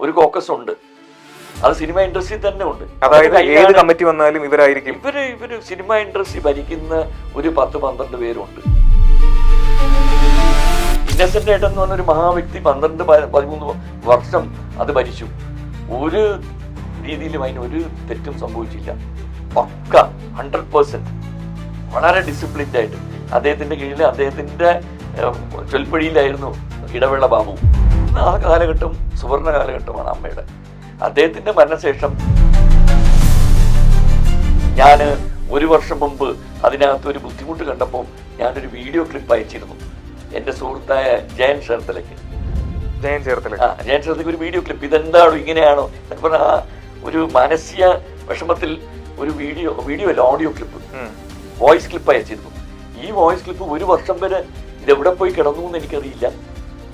ഒരു കോക്കസ് ഉണ്ട്. അത് സിനിമ ഇൻഡസ്ട്രി തന്നെ ഉണ്ട്. അതായത് ഏത് കമ്മിറ്റി വന്നാലും ഇവരായിരിക്കും. ഇവര് സിനിമ ഇൻഡസ്ട്രി ഭരിക്കുന്ന ഒരു 10-12 പേരുണ്ട്. ഇന്നസെന്റ് ഏട്ടൻ എന്ന് പറഞ്ഞൊരു മഹാവ്യക്തി 12-13 വർഷം അത് ഭരിച്ചു. ഒരു രീതിയിലും അതിനൊരു തെറ്റും സംഭവിച്ചില്ല. പക്ക 100% വളരെ ഡിസിപ്ലിൻഡ് ആയിട്ട് അദ്ദേഹത്തിന്റെ കീഴിൽ അദ്ദേഹത്തിന്റെ ചൊൽപ്പടിയിലായിരുന്നു ഇടവേള ബാബു. ആ കാലഘട്ടം സുവർണ കാലഘട്ടമാണ് അമ്മയുടെ. അദ്ദേഹത്തിന്റെ മരണശേഷം ഞാൻ 1 വർഷം മുമ്പ് അതിനകത്ത് ഒരു ബുദ്ധിമുട്ട് കണ്ടപ്പോൾ ഞാനൊരു വീഡിയോ ക്ലിപ്പ് അയച്ചിരുന്നു എൻ്റെ സുഹൃത്തായ ജയൻ ചേർത്തലയ്ക്ക് ഒരു വീഡിയോ ക്ലിപ്പ്. ഇതെന്താണോ ഇങ്ങനെയാണോ എന്നൊക്കെ പറഞ്ഞ ആ ഒരു മാനസിക വിഷമത്തിൽ ഒരു വീഡിയോ അല്ല, ഓഡിയോ ക്ലിപ്പ്, വോയിസ് ക്ലിപ്പ് അയച്ചിരുന്നു. ഈ വോയിസ് ക്ലിപ്പ് 1 വർഷം വരെ ഇതെവിടെ പോയി കിടന്നു എന്ന് എനിക്കറിയില്ല.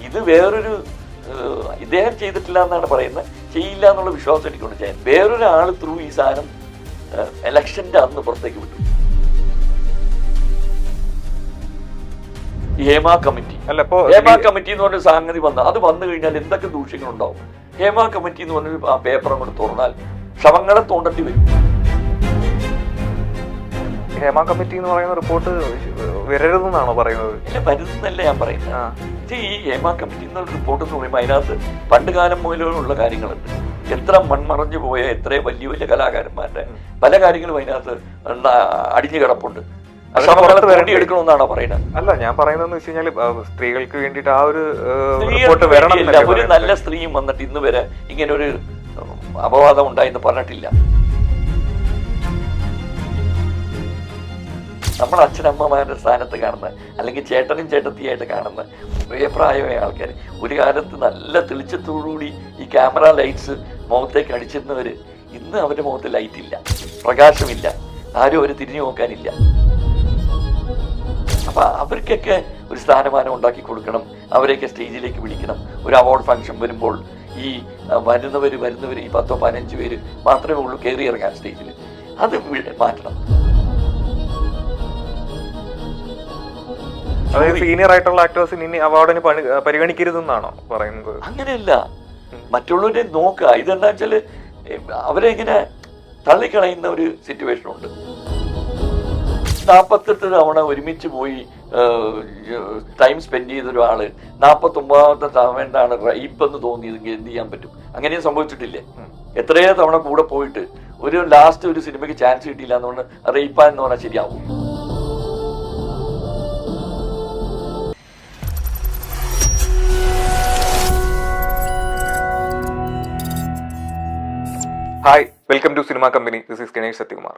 ഇത് വേറൊരു ഇദ്ദേഹം ചെയ്തിട്ടില്ല എന്നാണ് പറയുന്നത്, ചെയ്യില്ല എന്നുള്ള വിശ്വാസം എനിക്കുണ്ട്. ചെയ്യാൻ വേറൊരാൾ ത്രൂ ഈ സാധനം ഇലക്ഷന്റെ അന്ന് പുറത്തേക്ക് വിട്ടു. ഹേമ കമ്മിറ്റി എന്ന് പറഞ്ഞ സംഗതി അത് വന്നു കഴിഞ്ഞാൽ എന്തൊക്കെ ദൂഷ്യങ്ങളുണ്ടാവും. ഹേമ കമ്മിറ്റി എന്ന് പറഞ്ഞൊരു ആ പേപ്പർ അങ്ങോട്ട് തുറന്നാൽ ശവങ്ങളെ തോണ്ടേണ്ടി വരും. ഹേമ കമ്മിറ്റി എന്ന് പറയുന്ന റിപ്പോർട്ട് വരരുതെന്നാണോ പറയുന്നത്? ഇല്ല, വരുന്നല്ല ഞാൻ പറയുന്നത്. ഈ ഹേമ കമ്മിറ്റി എന്നുള്ള റിപ്പോർട്ട് എന്ന് പറയുമ്പോൾ അതിനകത്ത് പണ്ട് കാലം മുതലുള്ള കാര്യങ്ങളുണ്ട്. എത്ര മൺമറഞ്ഞു പോയ എത്ര വലിയ വലിയ കലാകാരന്മാരുടെ പല കാര്യങ്ങളും അതിനകത്ത് അടിഞ്ഞു കിടപ്പുണ്ട്. എടുക്കണമെന്നാണോ പറയുന്നത്? അല്ല, ഞാൻ പറയുന്നതെന്ന് വെച്ച് കഴിഞ്ഞാൽ സ്ത്രീകൾക്ക് വേണ്ടിയിട്ട് ആ ഒരു റിപ്പോർട്ട് വരണം. ഒരു നല്ല സ്ത്രീയും വന്നിട്ട് ഇന്ന് വരെ ഇങ്ങനെ ഒരു അപവാദം ഉണ്ടായെന്ന് പറഞ്ഞിട്ടില്ല. നമ്മൾ അച്ഛനമ്മമാരുടെ സ്ഥാനത്ത് കാണുന്ന അല്ലെങ്കിൽ ചേട്ടനും ചേട്ടത്തിയായിട്ട് കാണുന്ന പ്രായമായ ആൾക്കാർ ഒരു കാലത്ത് നല്ല തെളിച്ചത്തോടുകൂടി ഈ ക്യാമറ ലൈറ്റ്സ് മുഖത്തേക്ക് അടിച്ചിരുന്നവര് ഇന്ന് അവരുടെ മുഖത്ത് ലൈറ്റ് ഇല്ല, പ്രകാശമില്ല, ആരും അവർ തിരിഞ്ഞു നോക്കാനില്ല. അപ്പൊ അവർക്കൊക്കെ ഒരു സ്ഥാനമാനം ഉണ്ടാക്കി കൊടുക്കണം, അവരെയൊക്കെ സ്റ്റേജിലേക്ക് വിളിക്കണം. ഒരു അവാർഡ് ഫംഗ്ഷൻ വരുമ്പോൾ ഈ വരുന്നവർ ഈ 10-15 പേര് മാത്രമേ ഉള്ളൂ കയറി ഇറങ്ങാൻ സ്റ്റേജിൽ. അത് മാറ്റണം. അതായത് സീനിയർ ആയിട്ടുള്ള ആക്ടേഴ്സിന് ഇനി അവാർഡിന് പരിഗണിക്കരുതെന്നാണോ പറയുന്നത്? അങ്ങനെയല്ല, മറ്റുള്ളവരെ നോക്കുക. ഇതെന്താ വെച്ചാല് അവരെ ഇങ്ങനെ തള്ളിക്കളയുന്ന ഒരു സിറ്റുവേഷൻ ഉണ്ട്. 48 തവണ ഒരുമിച്ച് പോയി ടൈം സ്പെൻഡ് ചെയ്ത ഒരാള് 49ാമത്തെ തവണയാണ് റേപ്പ് എന്ന് തോന്നിയതെങ്കിൽ എന്ത് ചെയ്യാൻ പറ്റും? അങ്ങനെയും സംഭവിച്ചിട്ടില്ലേ? എത്രയോ തവണ കൂടെ പോയിട്ട് ഒരു ലാസ്റ്റ് ഒരു സിനിമയ്ക്ക് ചാൻസ് കിട്ടിയില്ല എന്ന് പറഞ്ഞാൽ റേപ്പാ എന്ന് പറഞ്ഞാൽ ശരിയാവും? Hi, welcome to cinema company. This is Ganesh Sathyakumar.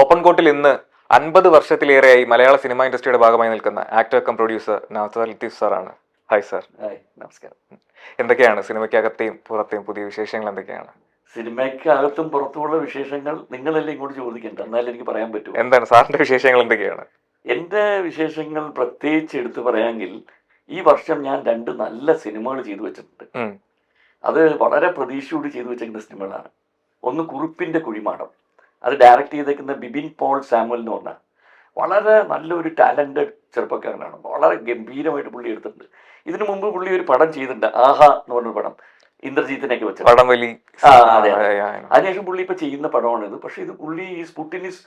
Open കോർട്ടിൽ ഇന്ന് 50 വർഷത്തിലേറെയായി മലയാള സിനിമ ഇൻഡസ്ട്രിയുടെ ഭാഗമായി നിൽക്കുന്ന actor cum producer Navas Latheef സാറാണ്. Hi sir. നമസ്കാരം. എന്തൊക്കെയാണ് സിനിമയ്ക്കകത്തെയും പുറത്തെയും പുതിയ വിശേഷങ്ങൾ? എന്തൊക്കെയാണ് സിനിമയ്ക്കകത്തും പുറത്തുമുള്ള വിശേഷങ്ങൾ? നിങ്ങളല്ലേ ഇങ്ങോട്ട് ചോദിക്കണ്ട, എന്നാലും എനിക്ക് പറയാൻ പറ്റും. എന്താണ് സാറിന്റെ വിശേഷങ്ങൾ? എന്തൊക്കെയാണ് എന്റെ വിശേഷങ്ങൾ? പ്രത്യേകിച്ച് എടുത്തു പറയാമെങ്കിൽ ഈ വർഷം ഞാൻ 2 നല്ല സിനിമകൾ ചെയ്തു വെച്ചിട്ടുണ്ട്. അത് വളരെ പ്രതീക്ഷയോട് ചെയ്തു വെച്ചിരിക്കുന്ന സിനിമകളാണ്. ഒന്ന് കുറുപ്പിന്റെ കുഴിമാടം, അത് ഡയറക്റ്റ് ചെയ്തേക്കുന്ന ബിബിൻ പോൾ സാമുവൽ എന്ന് പറഞ്ഞാൽ വളരെ നല്ലൊരു ടാലന്റഡ് ചെറുപ്പക്കാരനാണ്. വളരെ ഗംഭീരമായിട്ട് പുള്ളി എടുത്തിട്ടുണ്ട്. ഇതിനു മുമ്പ് പുള്ളി ഒരു പടം ചെയ്തിട്ടുണ്ട്, ആഹാ എന്ന് പറഞ്ഞൊരു പടം, ഇന്ദ്രജിത്തിനൊക്കെ വെച്ച പടം. അതെ. അതിനുശേഷം പുള്ളി ഇപ്പൊ ചെയ്യുന്ന പടമാണിത്. പക്ഷെ ഇത് പുള്ളി പുട്ടിനിസ്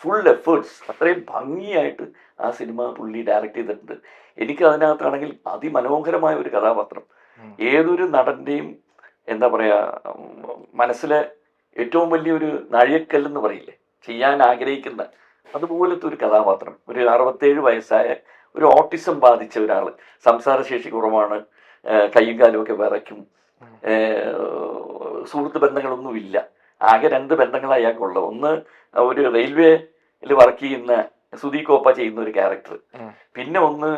ഫുൾ എഫേർട്സ്, അത്രയും ഭംഗിയായിട്ട് ആ സിനിമ പുള്ളി ഡയറക്റ്റ് ചെയ്തിട്ടുണ്ട്. എനിക്ക് അതിനകത്താണെങ്കിൽ അതിമനോഹരമായ ഒരു കഥാപാത്രം, ഏതൊരു നടന്റെയും എന്താ പറയാ മനസ്സിലെ ഏറ്റവും വലിയൊരു നാഴികക്കല്ലെന്ന് പറയില്ലേ, ചെയ്യാൻ ആഗ്രഹിക്കുന്ന അതുപോലത്തെ ഒരു കഥാപാത്രം. ഒരു 67 വയസ്സായ ഒരു ഓട്ടിസം ബാധിച്ച ഒരാൾ, സംസാരശേഷി കുറവാണ്, കൈയും കാലും ഒക്കെ വിറയ്ക്കും, സുഹൃത്ത് ബന്ധങ്ങളൊന്നുമില്ല, ആകെ 2 ബന്ധങ്ങൾ അയാൾക്കുള്ള. ഒന്ന് ഒരു റെയിൽവേയിൽ വർക്ക് ചെയ്യുന്ന സുധി കോപ്പ ചെയ്യുന്ന ഒരു ക്യാരക്ടർ, പിന്നെ ഒന്ന്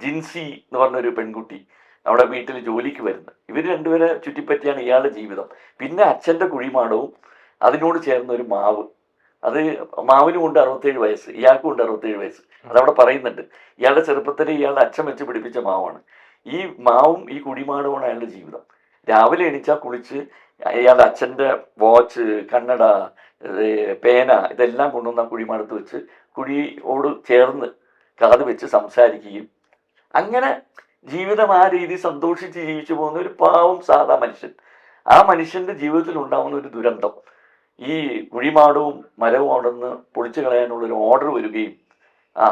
ജിൻസി എന്ന് പറഞ്ഞൊരു പെൺകുട്ടി അവിടെ വീട്ടിൽ ജോലിക്ക് വരുന്നത്. ഇവർ 2 പേരെ ചുറ്റിപ്പറ്റിയാണ് ഇയാളുടെ ജീവിതം. പിന്നെ അച്ഛൻ്റെ കുഴിമാടവും അതിനോട് ചേർന്ന ഒരു മാവ്, അത് മാവിനും ഉണ്ട് 67 വയസ്സ്, ഇയാൾക്കും ഉണ്ട് 67 വയസ്സ്. അതവിടെ പറയുന്നുണ്ട്. ഇയാളുടെ ചെറുപ്പത്തിൽ ഇയാളുടെ അച്ഛൻ വെച്ച് പിടിപ്പിച്ച മാവാണ്. ഈ മാവും ഈ കുഴിമാടവുമാണ് അയാളുടെ ജീവിതം. രാവിലെ എണീച്ചാൽ കുളിച്ച് ഇയാളുടെ അച്ഛൻ്റെ വാച്ച്, കണ്ണട, പേന ഇതെല്ലാം കൊണ്ടുവന്ന കുഴിമാടത്ത് വെച്ച് കുഴിയോട് ചേർന്ന് കാത് വെച്ച് സംസാരിക്കുകയും അങ്ങനെ ജീവിതം ആ രീതി സന്തോഷിച്ച് ജീവിച്ചു പോകുന്ന ഒരു പാവം സാധാ മനുഷ്യൻ. ആ മനുഷ്യന്റെ ജീവിതത്തിൽ ഉണ്ടാവുന്ന ഒരു ദുരന്തം, ഈ കുഴിമാടവും മരവും അവിടെ നിന്ന് പൊളിച്ചു കളയാനുള്ള ഒരു ഓർഡർ വരികയും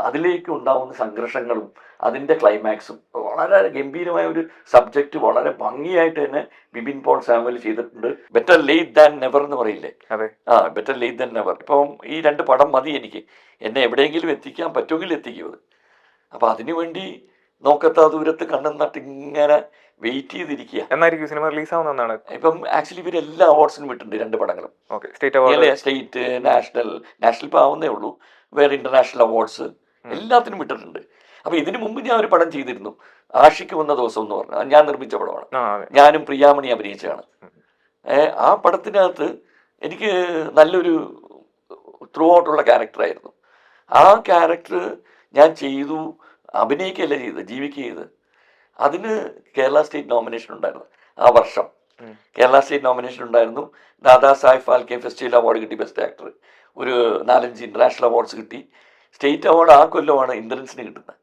അതിലേക്ക് ഉണ്ടാവുന്ന സംഘർഷങ്ങളും അതിന്റെ ക്ലൈമാക്സും വളരെ ഗംഭീരമായ ഒരു സബ്ജക്റ്റ് വളരെ ഭംഗിയായിട്ട് തന്നെ ബിബിൻ പോൾ സാമുവൽ ചെയ്തിട്ടുണ്ട്. ബെറ്റർ ലേറ്റ് ദാൻ നെവർ എന്ന് പറയില്ലേ, ബെറ്റർ ലേറ്റ് ദാൻ നെവർ. ഇപ്പം ഈ 2 പടം മതി എനിക്ക്, എന്നെ എവിടെയെങ്കിലും എത്തിക്കാൻ പറ്റുമെങ്കിൽ എത്തിക്കും അത്. അപ്പൊ അതിനുവേണ്ടി നോക്കത്താ ദൂരത്ത് കണ്ണും നട്ട് ഇങ്ങനെ വെയിറ്റ് ചെയ്തിരിക്കുക. എന്നായിരിക്കും സിനിമ റിലീസ് ആവുന്നതാണ്. ഇപ്പം ആക്ച്വലി ഇവർ എല്ലാ അവാർഡ്സിനും വിട്ടിട്ടുണ്ട് 2 പടങ്ങളും. സ്റ്റേറ്റ്, നാഷണൽ ഇപ്പൊ ആവുന്നേ ഉള്ളൂ. വേറെ ഇന്റർനാഷണൽ അവാർഡ്സ് എല്ലാത്തിനും വിട്ടിട്ടുണ്ട്. അപ്പൊ ഇതിനു മുമ്പ് ഞാൻ ഒരു പടം ചെയ്തിരുന്നു, ആഷിക്ക് വന്ന ദിവസം എന്ന് പറഞ്ഞു. ഞാൻ നിർമ്മിച്ച പടമാണ്, ഞാനും പ്രിയാമണി അഭിനയിച്ചതാണ്. ആ പടത്തിനകത്ത് എനിക്ക് നല്ലൊരു ത്രൂ ഔട്ടുള്ള ക്യാരക്ടറായിരുന്നു. ആ ക്യാരക്ടർ ഞാൻ ചെയ്തു, അഭിനയിക്കുകയല്ല ചെയ്തത്, ജീവിക്കുക ചെയ്ത്. അതിന് കേരള സ്റ്റേറ്റ് നോമിനേഷൻ ഉണ്ടായിരുന്നു. ആ വർഷം കേരള സ്റ്റേറ്റ് നോമിനേഷൻ ഉണ്ടായിരുന്നു. ദാദാ സാഹിബ് ഫാൽക്കെ ഫെസ്റ്റിവൽ അവാർഡ് കിട്ടി ബെസ്റ്റ് ആക്ടർ. ഒരു 4-5 ഇന്റർനാഷണൽ അവാർഡ്സ് കിട്ടി. സ്റ്റേറ്റ് അവാർഡ് ആ കൊല്ലമാണ് ഇന്ദ്രൻസിന് കിട്ടുന്നത്.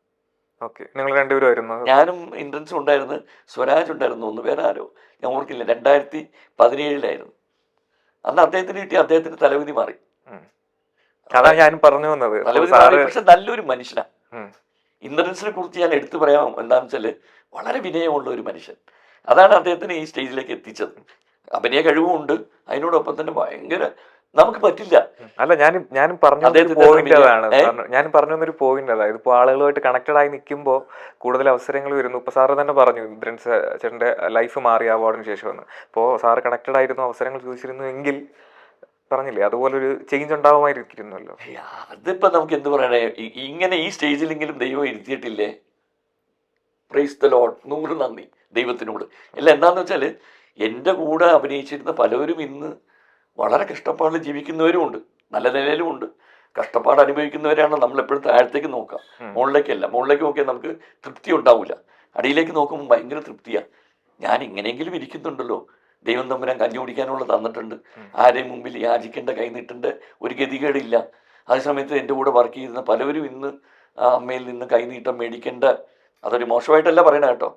നിങ്ങൾ രണ്ടുപേരും? ഞാനും ഇന്ദ്രൻസും ഉണ്ടായിരുന്നു, സ്വരാജ് ഉണ്ടായിരുന്നു, ഒന്ന് വേറെ ആരോ ഞാൻ ഓർക്കില്ല. 2017 അന്ന് അദ്ദേഹത്തിന് കിട്ടി. അദ്ദേഹത്തിന് തലവിധി മാറി. അതാ ഞാൻ പറഞ്ഞു വന്നത്. തലവിധി മാറി, പക്ഷെ നല്ലൊരു മനുഷ്യനാണ്. ഇന്ദ്രൻസിനെ കുറിച്ച് ഞാൻ എടുത്തു പറയാം എന്താണെന്ന് വെച്ചാല്, വളരെ വിനയമുള്ള ഒരു മനുഷ്യൻ. അതാണ് അദ്ദേഹത്തിന് ഈ സ്റ്റേജിലേക്ക് എത്തിച്ചത്. അഭിനയ കഴിവുമുണ്ട്, അതിനോടൊപ്പം തന്നെ ഭയങ്കര നമുക്ക് പറ്റില്ല. അല്ല, ഞാനും പറഞ്ഞു പോയിന്റ് അതാണ്. ഞാനും പറഞ്ഞു വന്നൊരു പോയിന്റ് അതായത്, ഇപ്പൊ ആളുകളുമായിട്ട് കണക്റ്റഡ് ആയി നിൽക്കുമ്പോൾ കൂടുതൽ അവസരങ്ങൾ വരുന്നു. ഇപ്പൊ സാറ് തന്നെ പറഞ്ഞു ഇന്ദ്രൻസ് ചേട്ടന്റെ ലൈഫ് മാറി അവാർഡിന് ശേഷമെന്ന്. ഇപ്പോൾ സാറ് കണക്റ്റഡ് ആയിരുന്നു, അവസരങ്ങൾ ചോദിച്ചിരുന്നു എങ്കിൽ പറഞ്ഞില്ലേ അതുപോലൊരു ചേഞ്ച് ഉണ്ടാവുമായിരിക്കുമല്ലോ. അതിപ്പോ നമുക്ക് എന്ത് പറയണേ, ഇങ്ങനെ ഈ സ്റ്റേജിലെങ്കിലും ദൈവം ഇരുത്തിയിട്ടില്ലേ, പ്രൈസ് ദ ലോർഡ്, 100 നന്ദി ദൈവത്തിനോട്. അല്ല, എന്താന്ന് വെച്ചാല് എൻ്റെ കൂടെ അഭിനയിച്ചിരുന്ന പലവരും ഇന്ന് വളരെ കഷ്ടപ്പാടിൽ ജീവിക്കുന്നവരും ഉണ്ട്, നല്ല നിലയിലും ഉണ്ട്. കഷ്ടപ്പാട് അനുഭവിക്കുന്നവരാണ് നമ്മൾ എപ്പോഴും താഴത്തേക്ക് നോക്കാം, മുകളിലേക്കല്ല. മുകളിലേക്ക് നോക്കിയാൽ നമുക്ക് തൃപ്തി ഉണ്ടാവില്ല, അടിയിലേക്ക് നോക്കുമ്പോൾ ഭയങ്കര തൃപ്തിയാണ്. ഞാൻ ഇങ്ങനെയെങ്കിലും ഇരിക്കുന്നുണ്ടല്ലോ, ദൈവം തമ്പുരാൻ കഞ്ഞി കുടിക്കാനുള്ള തന്നിട്ടുണ്ട്, ആരെയും മുമ്പിൽ യാചിക്കേണ്ട, കൈ നീട്ടേണ്ട ഒരു ഗതികേടില്ല. അതേസമയത്ത് എൻ്റെ കൂടെ വർക്ക് ചെയ്യുന്ന പലവരും ഇന്ന് അമ്മയിൽ നിന്ന് കൈനീട്ടം മേടിക്കേണ്ട, അതൊരു മോശമായിട്ടല്ല പറയണ കേട്ടോ,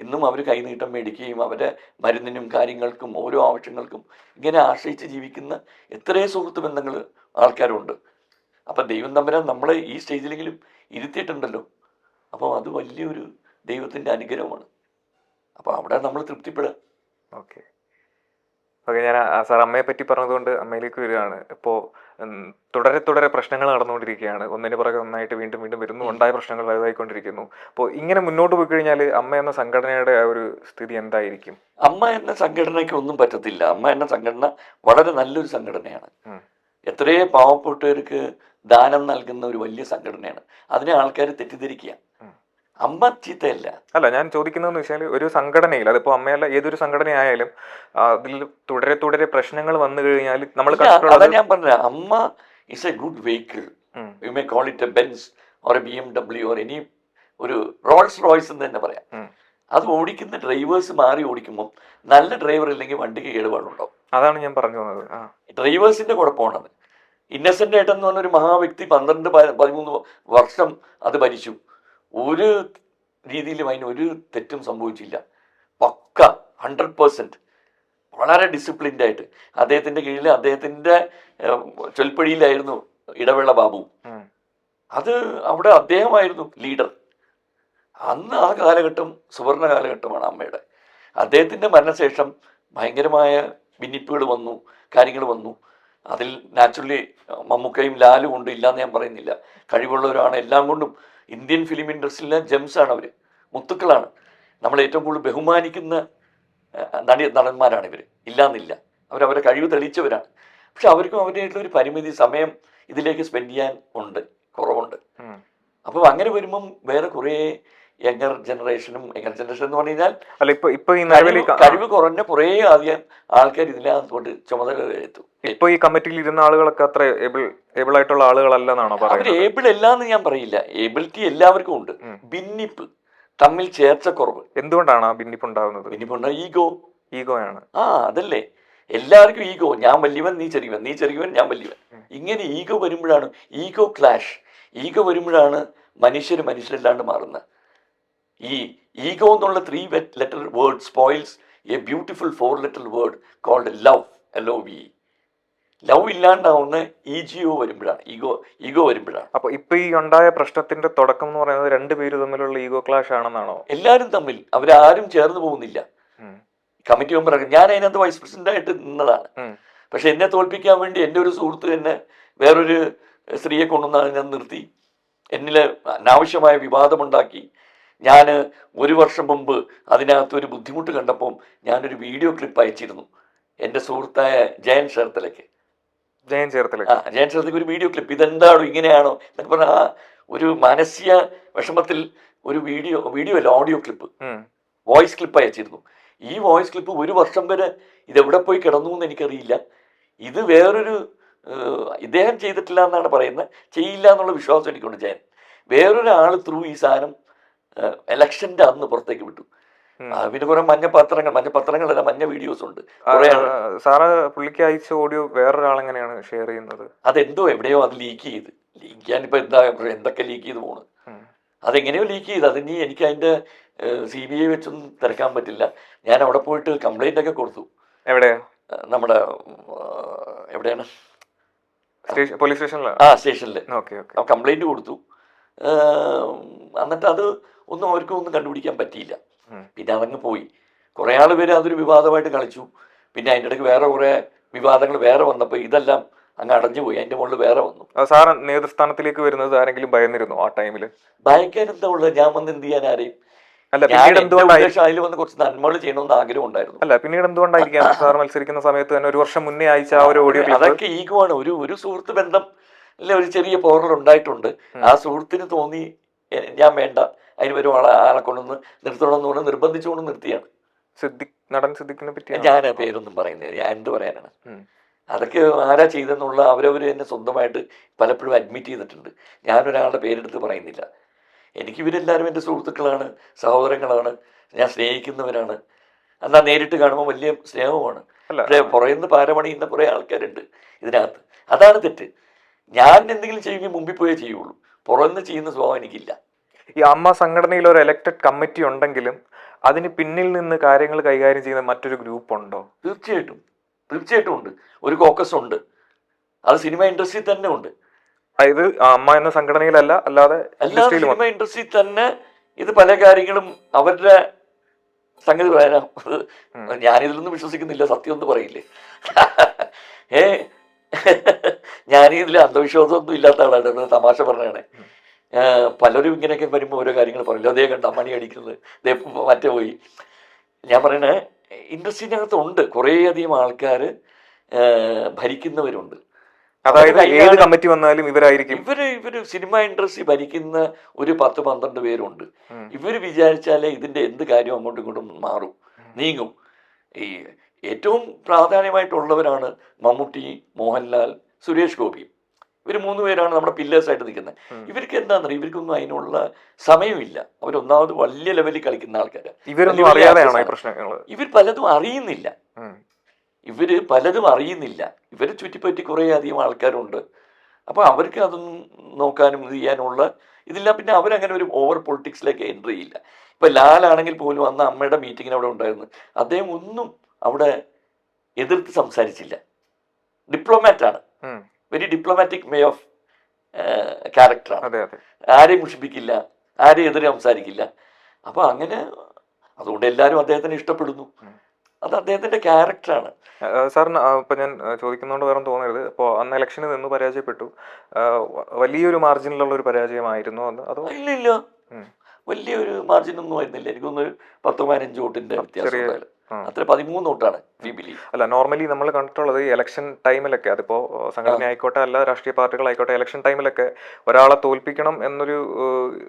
ഇന്നും അവർ കൈനീട്ടം മേടിക്കുകയും അവരെ മരുന്നിനും കാര്യങ്ങൾക്കും ഓരോ ആവശ്യങ്ങൾക്കും ഇങ്ങനെ ആശ്രയിച്ച് ജീവിക്കുന്ന എത്രയോ സുഹൃത്ത് ബന്ധങ്ങൾ ആൾക്കാരുണ്ട്. അപ്പം ദൈവം തമ്പുരാൻ നമ്മളെ ഈ സ്റ്റേജിലെങ്കിലും ഇരുത്തിയിട്ടുണ്ടല്ലോ, അപ്പം അത് വലിയൊരു ദൈവത്തിൻ്റെ അനുഗ്രഹമാണ്. അപ്പോൾ അവിടെ നമ്മൾ തൃപ്തിപ്പെടുക. ഓക്കെ, ഞാൻ സാർ അമ്മയെ പറ്റി പറഞ്ഞതുകൊണ്ട് അമ്മയിലേക്ക് വരികയാണ്. ഇപ്പോൾ തുടരെ പ്രശ്നങ്ങൾ നടന്നുകൊണ്ടിരിക്കുകയാണ്, ഒന്നിന് പുറകെ ഒന്നായിട്ട് വീണ്ടും വരുന്നു, ഉണ്ടായ പ്രശ്നങ്ങൾ വലുതായിക്കൊണ്ടിരിക്കുന്നു. അപ്പോൾ ഇങ്ങനെ മുന്നോട്ട് പോയി കഴിഞ്ഞാൽ അമ്മ എന്ന സംഘടനയുടെ ആ ഒരു സ്ഥിതി എന്തായിരിക്കും? അമ്മ എന്ന സംഘടനയ്ക്ക് ഒന്നും പറ്റത്തില്ല. അമ്മ എന്ന സംഘടന വളരെ നല്ലൊരു സംഘടനയാണ്. എത്രയോ പാവപ്പെട്ടവർക്ക് ദാനം നൽകുന്ന ഒരു വലിയ സംഘടനയാണ്. അതിനെ ആൾക്കാർ തെറ്റിദ്ധരിക്കുക. അമ്മ ചീത്തയല്ല. അല്ല, ഞാൻ ചോദിക്കുന്നതെന്ന് വെച്ചാൽ ഒരു സംഘടനയിൽ, അതിപ്പോ അമ്മയല്ല ഏതൊരു സംഘടനയായാലും അതിൽ തുടരെ പ്രശ്നങ്ങൾ വന്നു കഴിഞ്ഞാൽ നമ്മൾ അതാ ഞാൻ പറഞ്ഞ, അമ്മ is A good vehicle. You may call it A Benz or A BMW or any ഒരു റോൾസ് റോയ്സ് എന്ന് തന്നെ പറയാം. അത് ഓടിക്കുന്ന ഡ്രൈവേഴ്സ് മാറി ഓടിക്കുമ്പോൾ നല്ല ഡ്രൈവർ ഇല്ലെങ്കിൽ വണ്ടിക്ക് കേടുപാടുണ്ടാവും. അതാണ് ഞാൻ പറഞ്ഞു വന്നത്. ഡ്രൈവേഴ്സിന്റെ കുഴപ്പമാണത്. ഇന്നസെന്റ് ഏട്ടൻ എന്ന് പറഞ്ഞൊരു മഹാവ്യക്തി 12-13 വർഷം അത് ഭരിച്ചു. ഒരു രീതിയിലും അതിന് ഒരു തെറ്റും സംഭവിച്ചില്ല. പക്ക 100% വളരെ ഡിസിപ്ലിൻഡ് ആയിട്ട് അദ്ദേഹത്തിന്റെ കീഴിൽ അദ്ദേഹത്തിന്റെ ചൊൽപ്പടിയിലായിരുന്നു ഇടവേള ബാബു. അത് അവിടെ അദ്ദേഹമായിരുന്നു ലീഡർ. അന്ന് ആ കാലഘട്ടം സുവർണ കാലഘട്ടമാണ് അമ്മയുടെ. അദ്ദേഹത്തിന്റെ മരണശേഷം ഭയങ്കരമായ ഭിന്നിപ്പുകൾ വന്നു, കാര്യങ്ങൾ വന്നു. അതിൽ നാച്ചുറലി മമ്മൂക്കയും ലാലും ഉണ്ട്, ഇല്ലാന്ന് ഞാൻ പറയുന്നില്ല. കഴിവുള്ളവരാണ്, എല്ലാം കൊണ്ടും ഇന്ത്യൻ ഫിലിം ഇൻഡസ്ട്രിയിലെ ജെംസാണ് അവർ, മുത്തുക്കളാണ്. നമ്മൾ ഏറ്റവും കൂടുതൽ ബഹുമാനിക്കുന്ന നടന്മാരാണ് ഇവർ, ഇല്ലാന്നില്ല. അവരവരെ കഴിവ് തെളിയിച്ചവരാണ്. പക്ഷെ അവർക്കും അവരുടെയായിട്ടുള്ള ഒരു പരിമിതി, സമയം ഇതിലേക്ക് സ്പെൻഡ് ചെയ്യാൻ ഉണ്ട്, കുറവുണ്ട്. അപ്പം അങ്ങനെ വരുമ്പം വേറെ കുറേ യങ്ങർ ജനറേഷൻ എന്ന് പറഞ്ഞു കഴിഞ്ഞാൽ കഴിവ് കുറഞ്ഞ കുറേ ആദ്യം ആൾക്കാർ ഇതിനകത്തോട്ട് ചുമതല എത്തും. ഇപ്പൊ ഈ കമ്മിറ്റിയിൽ ഇരുന്ന ആളുകളൊക്കെ അത്ര ഏബിൾ ആയിട്ടുള്ള ആളുകളല്ലെന്നാണോ പറയുന്നത്? അവർ ഏബിൾ അല്ലാന്ന് ഞാൻ പറയില്ല, ഏബിലിറ്റി എല്ലാവർക്കും ഉണ്ട്. ഭിന്നിപ്പ്, തമ്മിൽ ചേർച്ചക്കുറവ്. എന്തുകൊണ്ടാണ് ആ ഭിന്നിപ്പ് ഉണ്ടാകുന്നത്? ഭിന്നിപ്പുണ്ടാകും ഈഗോയാണ്. അതല്ലേ, എല്ലാവർക്കും ഈഗോ. ഞാൻ വലിയവൻ, നീ ചെറിയവൻ, നീ ചെറിയവൻ, ഞാൻ വലിയവൻ. ഇങ്ങനെ ഈഗോ വരുമ്പോഴാണ് ഈഗോ ക്ലാഷ്. ഈഗോ വരുമ്പോഴാണ് മനുഷ്യരല്ലാണ്ട് മാറുന്നത്. ഈ ഈഗോ എന്നുള്ള 3 letter word spoils a beautiful 4 letter word called love, LOVE. Love ഇല്ലാണ്ടാവുന്ന ഈഗോ വരുമ്പോഴാണ്, ഈഗോ വരുമ്പോഴാണ്. അപ്പൊ ഇപ്പൊ ഈ ഉണ്ടായ പ്രശ്നത്തിന്റെ തുടക്കം എന്ന് പറയുന്നത് രണ്ടുപേര് തമ്മിലുള്ള ഈഗോ ക്ലാഷ് ആണെന്നാണോ? എല്ലാവരും തമ്മിൽ, അവരാരും ചേർന്ന് പോകുന്നില്ല. കമ്മിറ്റി മെമ്പർ, ഞാൻ അതിനകത്ത് വൈസ് പ്രസിഡന്റായിട്ട് നിന്നതാണ്. പക്ഷെ എന്നെ തോൽപ്പിക്കാൻ വേണ്ടി എൻ്റെ ഒരു സുഹൃത്ത് തന്നെ വേറൊരു സ്ത്രീയെ കൊണ്ടുവന്നാണ് ഞാൻ നിർത്തി. എന്നിൽ അനാവശ്യമായ വിവാദമുണ്ടാക്കി. ഞാൻ 1 വർഷം മുമ്പ് അതിനകത്തൊരു ബുദ്ധിമുട്ട് കണ്ടപ്പോൾ ഞാനൊരു വീഡിയോ ക്ലിപ്പ് അയച്ചിരുന്നു എൻ്റെ സുഹൃത്തായ ജയൻ ചേർത്തലയ്ക്ക്. ജയൻ ചേർത്തലയ്ക്ക് ഒരു വീഡിയോ ക്ലിപ്പ്, ഇതെന്താണോ ഇങ്ങനെയാണോ എന്നൊക്കെ പറഞ്ഞാൽ ആ ഒരു മാനസിക വിഷമത്തിൽ ഒരു വീഡിയോ അല്ല, ഓഡിയോ ക്ലിപ്പ്, വോയിസ് ക്ലിപ്പ് അയച്ചിരുന്നു. ഈ വോയിസ് ക്ലിപ്പ് 1 വർഷം വരെ ഇതെവിടെ പോയി കിടന്നു എന്ന് എനിക്കറിയില്ല. ഇത് വേറൊരു ഇദ്ദേഹം ചെയ്തിട്ടില്ല എന്നാണ് പറയുന്നത്, ചെയ്യില്ല എന്നുള്ള വിശ്വാസം എനിക്കുണ്ട്. ജയൻ വേറൊരാൾ ത്രൂ ഈ സാധനം ഇലക്ഷൻ്റെ അന്ന് പുറത്തേക്ക് വിട്ടു. പിന്നെ കുറെ മഞ്ഞപത്രങ്ങളല്ല, മഞ്ഞ വീഡിയോസ് ഉണ്ട്. സാറ് പുള്ളിക്ക് അയച്ച ഓഡിയോ വേറൊരാളെങ്ങനെയാണ് ഷെയർ ചെയ്യുന്നത്? അതെന്തോ എവിടെയോ അത് ലീക്ക് ചെയ്യാനിപ്പോ എന്തൊക്കെ ലീക്ക് ചെയ്ത് പോണ്. അതെങ്ങനെയോ ലീക്ക് ചെയ്ത്, അതിനി എനിക്ക് അതിന്റെ CBI വെച്ചൊന്നും തിരക്കാൻ പറ്റില്ല. ഞാൻ അവിടെ പോയിട്ട് കംപ്ലൈന്റ് ഒക്കെ കൊടുത്തു. എവിടെയാ? നമ്മുടെ എവിടെയാണ്, പോലീസ് സ്റ്റേഷനിൽ. സ്റ്റേഷനിൽ കംപ്ലൈന്റ് കൊടുത്തു. എന്നിട്ട് അത് അവർക്കൊന്നും കണ്ടുപിടിക്കാൻ പറ്റിയില്ല. പിന്നെ അതങ്ങ് പോയി. കുറെ ആൾ പേര് അതൊരു വിവാദമായിട്ട് കളിച്ചു. പിന്നെ അതിൻ്റെ ഇടയ്ക്ക് വേറെ കുറെ വിവാദങ്ങൾ വേറെ വന്നപ്പോൾ ഇതെല്ലാം അങ്ങ് അടഞ്ഞു പോയി. അതിന്റെ മുകളിൽ വേറെ വന്നു. സാറ് നേതൃസ്ഥാനത്തിലേക്ക് വരുന്നത് ആരെങ്കിലും ഭയന്നിരുന്നു ആ ടൈമിൽ? ഭയക്കാൻ എന്താ ഉള്ളത്? ഞാൻ വന്ന് എന്ത് ചെയ്യാൻ ആരെയും? അതിൽ വന്ന് കുറച്ച് നന്മകൾ ചെയ്യണമെന്ന് ആഗ്രഹം ഉണ്ടായിരുന്നു. അല്ല, പിന്നീട് എന്തുകൊണ്ടായിരിക്കാം സാർ മത്സരിക്കുന്ന സമയത്ത് തന്നെ 1 വർഷം മുന്നേ അയച്ച ആ ഒരു ഓഡിയോ? അതൊക്കെ ഈഗോ ആണ്. ഒരു സുഹൃത്ത് ബന്ധം അല്ലെ, ഒരു ചെറിയ പോറൽ ഉണ്ടായിട്ടുണ്ട്. ആ സുഹൃത്തിന് തോന്നി ഞാൻ വേണ്ട, അതിന് വരും ആളെ കൊണ്ടൊന്ന് നിർത്തണമെന്ന് പറഞ്ഞ് നിർബന്ധിച്ചുകൊണ്ട് നിർത്തിയാണ്. നടൻ സിദ്ദിഖിനെ പറ്റി ഞാൻ പേരൊന്നും പറയുന്നത്, ഞാൻ എന്ത് പറയാനാണ്? അതൊക്കെ ആരാ ചെയ്തെന്നുള്ള അവരവർ തന്നെ സ്വന്തമായിട്ട് പലപ്പോഴും അഡ്മിറ്റ് ചെയ്തിട്ടുണ്ട്. ഞാനൊരാളുടെ പേരെടുത്ത് പറയുന്നില്ല. എനിക്കിവരെല്ലാവരും എൻ്റെ സുഹൃത്തുക്കളാണ്, സഹോദരങ്ങളാണ്, ഞാൻ സ്നേഹിക്കുന്നവരാണ്. എന്നാൽ നേരിട്ട് കാണുമ്പോൾ വലിയ സ്നേഹമാണ്. പക്ഷേ പുറയുന്ന പാരമണിയുന്ന കുറേ ആൾക്കാരുണ്ട് ഇതിനകത്ത്. അതാണ് തെറ്റ്. ഞാൻ എന്തെങ്കിലും ചെയ്യുമെങ്കിൽ മുമ്പിൽ പോയേ ചെയ്യുള്ളൂ. പുറന്ന് ചെയ്യുന്ന സ്വഭാവം എനിക്കില്ല. ഈ അമ്മ സംഘടനയിൽ ഒരു എലക്റ്റഡ് കമ്മിറ്റി ഉണ്ടെങ്കിലും അതിന് പിന്നിൽ നിന്ന് കാര്യങ്ങൾ കൈകാര്യം ചെയ്യുന്ന മറ്റൊരു ഗ്രൂപ്പ് ഉണ്ടോ? തീർച്ചയായിട്ടും ഉണ്ട്. ഒരു കോക്കസ് ഉണ്ട്. അത് സിനിമ ഇൻഡസ്ട്രി തന്നെ ഉണ്ട്. അതായത് അമ്മ എന്ന സംഘടനയിലല്ല, അല്ലാതെ സിനിമ ഇൻഡസ്ട്രി തന്നെ ഇത് പല കാര്യങ്ങളും അവരുടെ സംഗതി പറയാനാ. ഞാനിതിലൊന്നും വിശ്വസിക്കുന്നില്ല, സത്യം ഒന്നും പറയില്ലേ. ഞാനിതിൽ അന്ധവിശ്വാസമൊന്നും ഇല്ലാത്ത ആളാണ്, തമാശ പറഞ്ഞാണ്. പലരും ഇങ്ങനെയൊക്കെ വരുമ്പോൾ ഓരോ കാര്യങ്ങൾ പറയില്ല. അതേ കണ്ട മണി അടിക്കുന്നത്, മറ്റേ പോയി. ഞാൻ പറയണേ, ഇൻഡസ്ട്രിനകത്ത് ഉണ്ട് കുറേയധികം ആൾക്കാർ ഭരിക്കുന്നവരുണ്ട്. അതായത് ഏത് കമ്മിറ്റി വന്നാലും ഇവരായിരിക്കും. ഇവര് സിനിമ ഇൻഡസ്ട്രി ഭരിക്കുന്ന ഒരു 10-12 പേരുണ്ട്. ഇവര് വിചാരിച്ചാലേ ഇതിന്റെ എന്ത് കാര്യം അങ്ങോട്ടും ഇങ്ങോട്ടും മാറും, നീങ്ങും. ഈ ഏറ്റവും പ്രാധാന്യമായിട്ടുള്ളവരാണ് മമ്മൂട്ടി, മോഹൻലാൽ, സുരേഷ് ഗോപി. ഇവർ 3 പേരാണ് നമ്മുടെ പില്ലേഴ്സായിട്ട് നിൽക്കുന്നത്. ഇവർക്ക് എന്താണെന്നറിയാം, ഇവർക്കൊന്നും അതിനുള്ള സമയമില്ല. അവരൊന്നാമത് വലിയ ലെവലിൽ കളിക്കുന്ന ആൾക്കാരാണ്. ഇവർ പലതും അറിയുന്നില്ല. ഇവര് ചുറ്റിപ്പറ്റി കുറേ അധികം ആൾക്കാരുണ്ട്. അപ്പോൾ അവർക്ക് അതൊന്നും നോക്കാനും ഇത് ചെയ്യാനുള്ള ഇതില്ല. പിന്നെ അവരങ്ങനെ ഒരു ഓവർ പൊളിറ്റിക്സിലേക്ക് എൻട്രി ചെയ്യില്ല. ഇപ്പം ലാലാണെങ്കിൽ പോലും അന്ന് അമ്മയുടെ മീറ്റിങ്ങിന് അവിടെ ഉണ്ടായിരുന്നു. അദ്ദേഹം ഒന്നും അവിടെ എതിർത്ത് സംസാരിച്ചില്ല. ഡിപ്ലോമാറ്റാണ്, വെരി ഡിപ്ലോമാറ്റിക് വേ ഓഫ് ക്യാരക്ടറാണ്. ആരെയും മുഷിപ്പിക്കില്ല, ആരെയും എതിരെ സംസാരിക്കില്ല. അപ്പോൾ അങ്ങനെ അതുകൊണ്ട് എല്ലാവരും അദ്ദേഹത്തിനെ ഇഷ്ടപ്പെടുന്നു. അത് അദ്ദേഹത്തിന്റെ ക്യാരക്ടറാണ്. സാറിന് ഇപ്പൊ ഞാൻ ചോദിക്കുന്നതുകൊണ്ട് വേറെ തോന്നരുത്. ഇപ്പോൾ അന്ന് ഇലക്ഷനിൽ നിന്ന് പരാജയപ്പെട്ടു. വലിയൊരു മാർജിനിലുള്ള ഒരു പരാജയമായിരുന്നു അന്ന്? അതോ? ഇല്ല, വലിയൊരു മാർജിനൊന്നും ആയിരുന്നില്ല. എനിക്കൊന്ന് 10-15 വോട്ടിന്റെ വ്യത്യാസം. അത്ര 13 വോട്ടാണ്. അല്ല, നോർമലി നമ്മൾ കണ്ടിട്ടുള്ളത് ഇലക്ഷൻ ടൈമിലൊക്കെ, അതിപ്പോ സംഘടന ആയിക്കോട്ടെ അല്ല രാഷ്ട്രീയ പാർട്ടികളായിക്കോട്ടെ, ഇലക്ഷൻ ടൈമിലൊക്കെ ഒരാളെ തോൽപ്പിക്കണം എന്നൊരു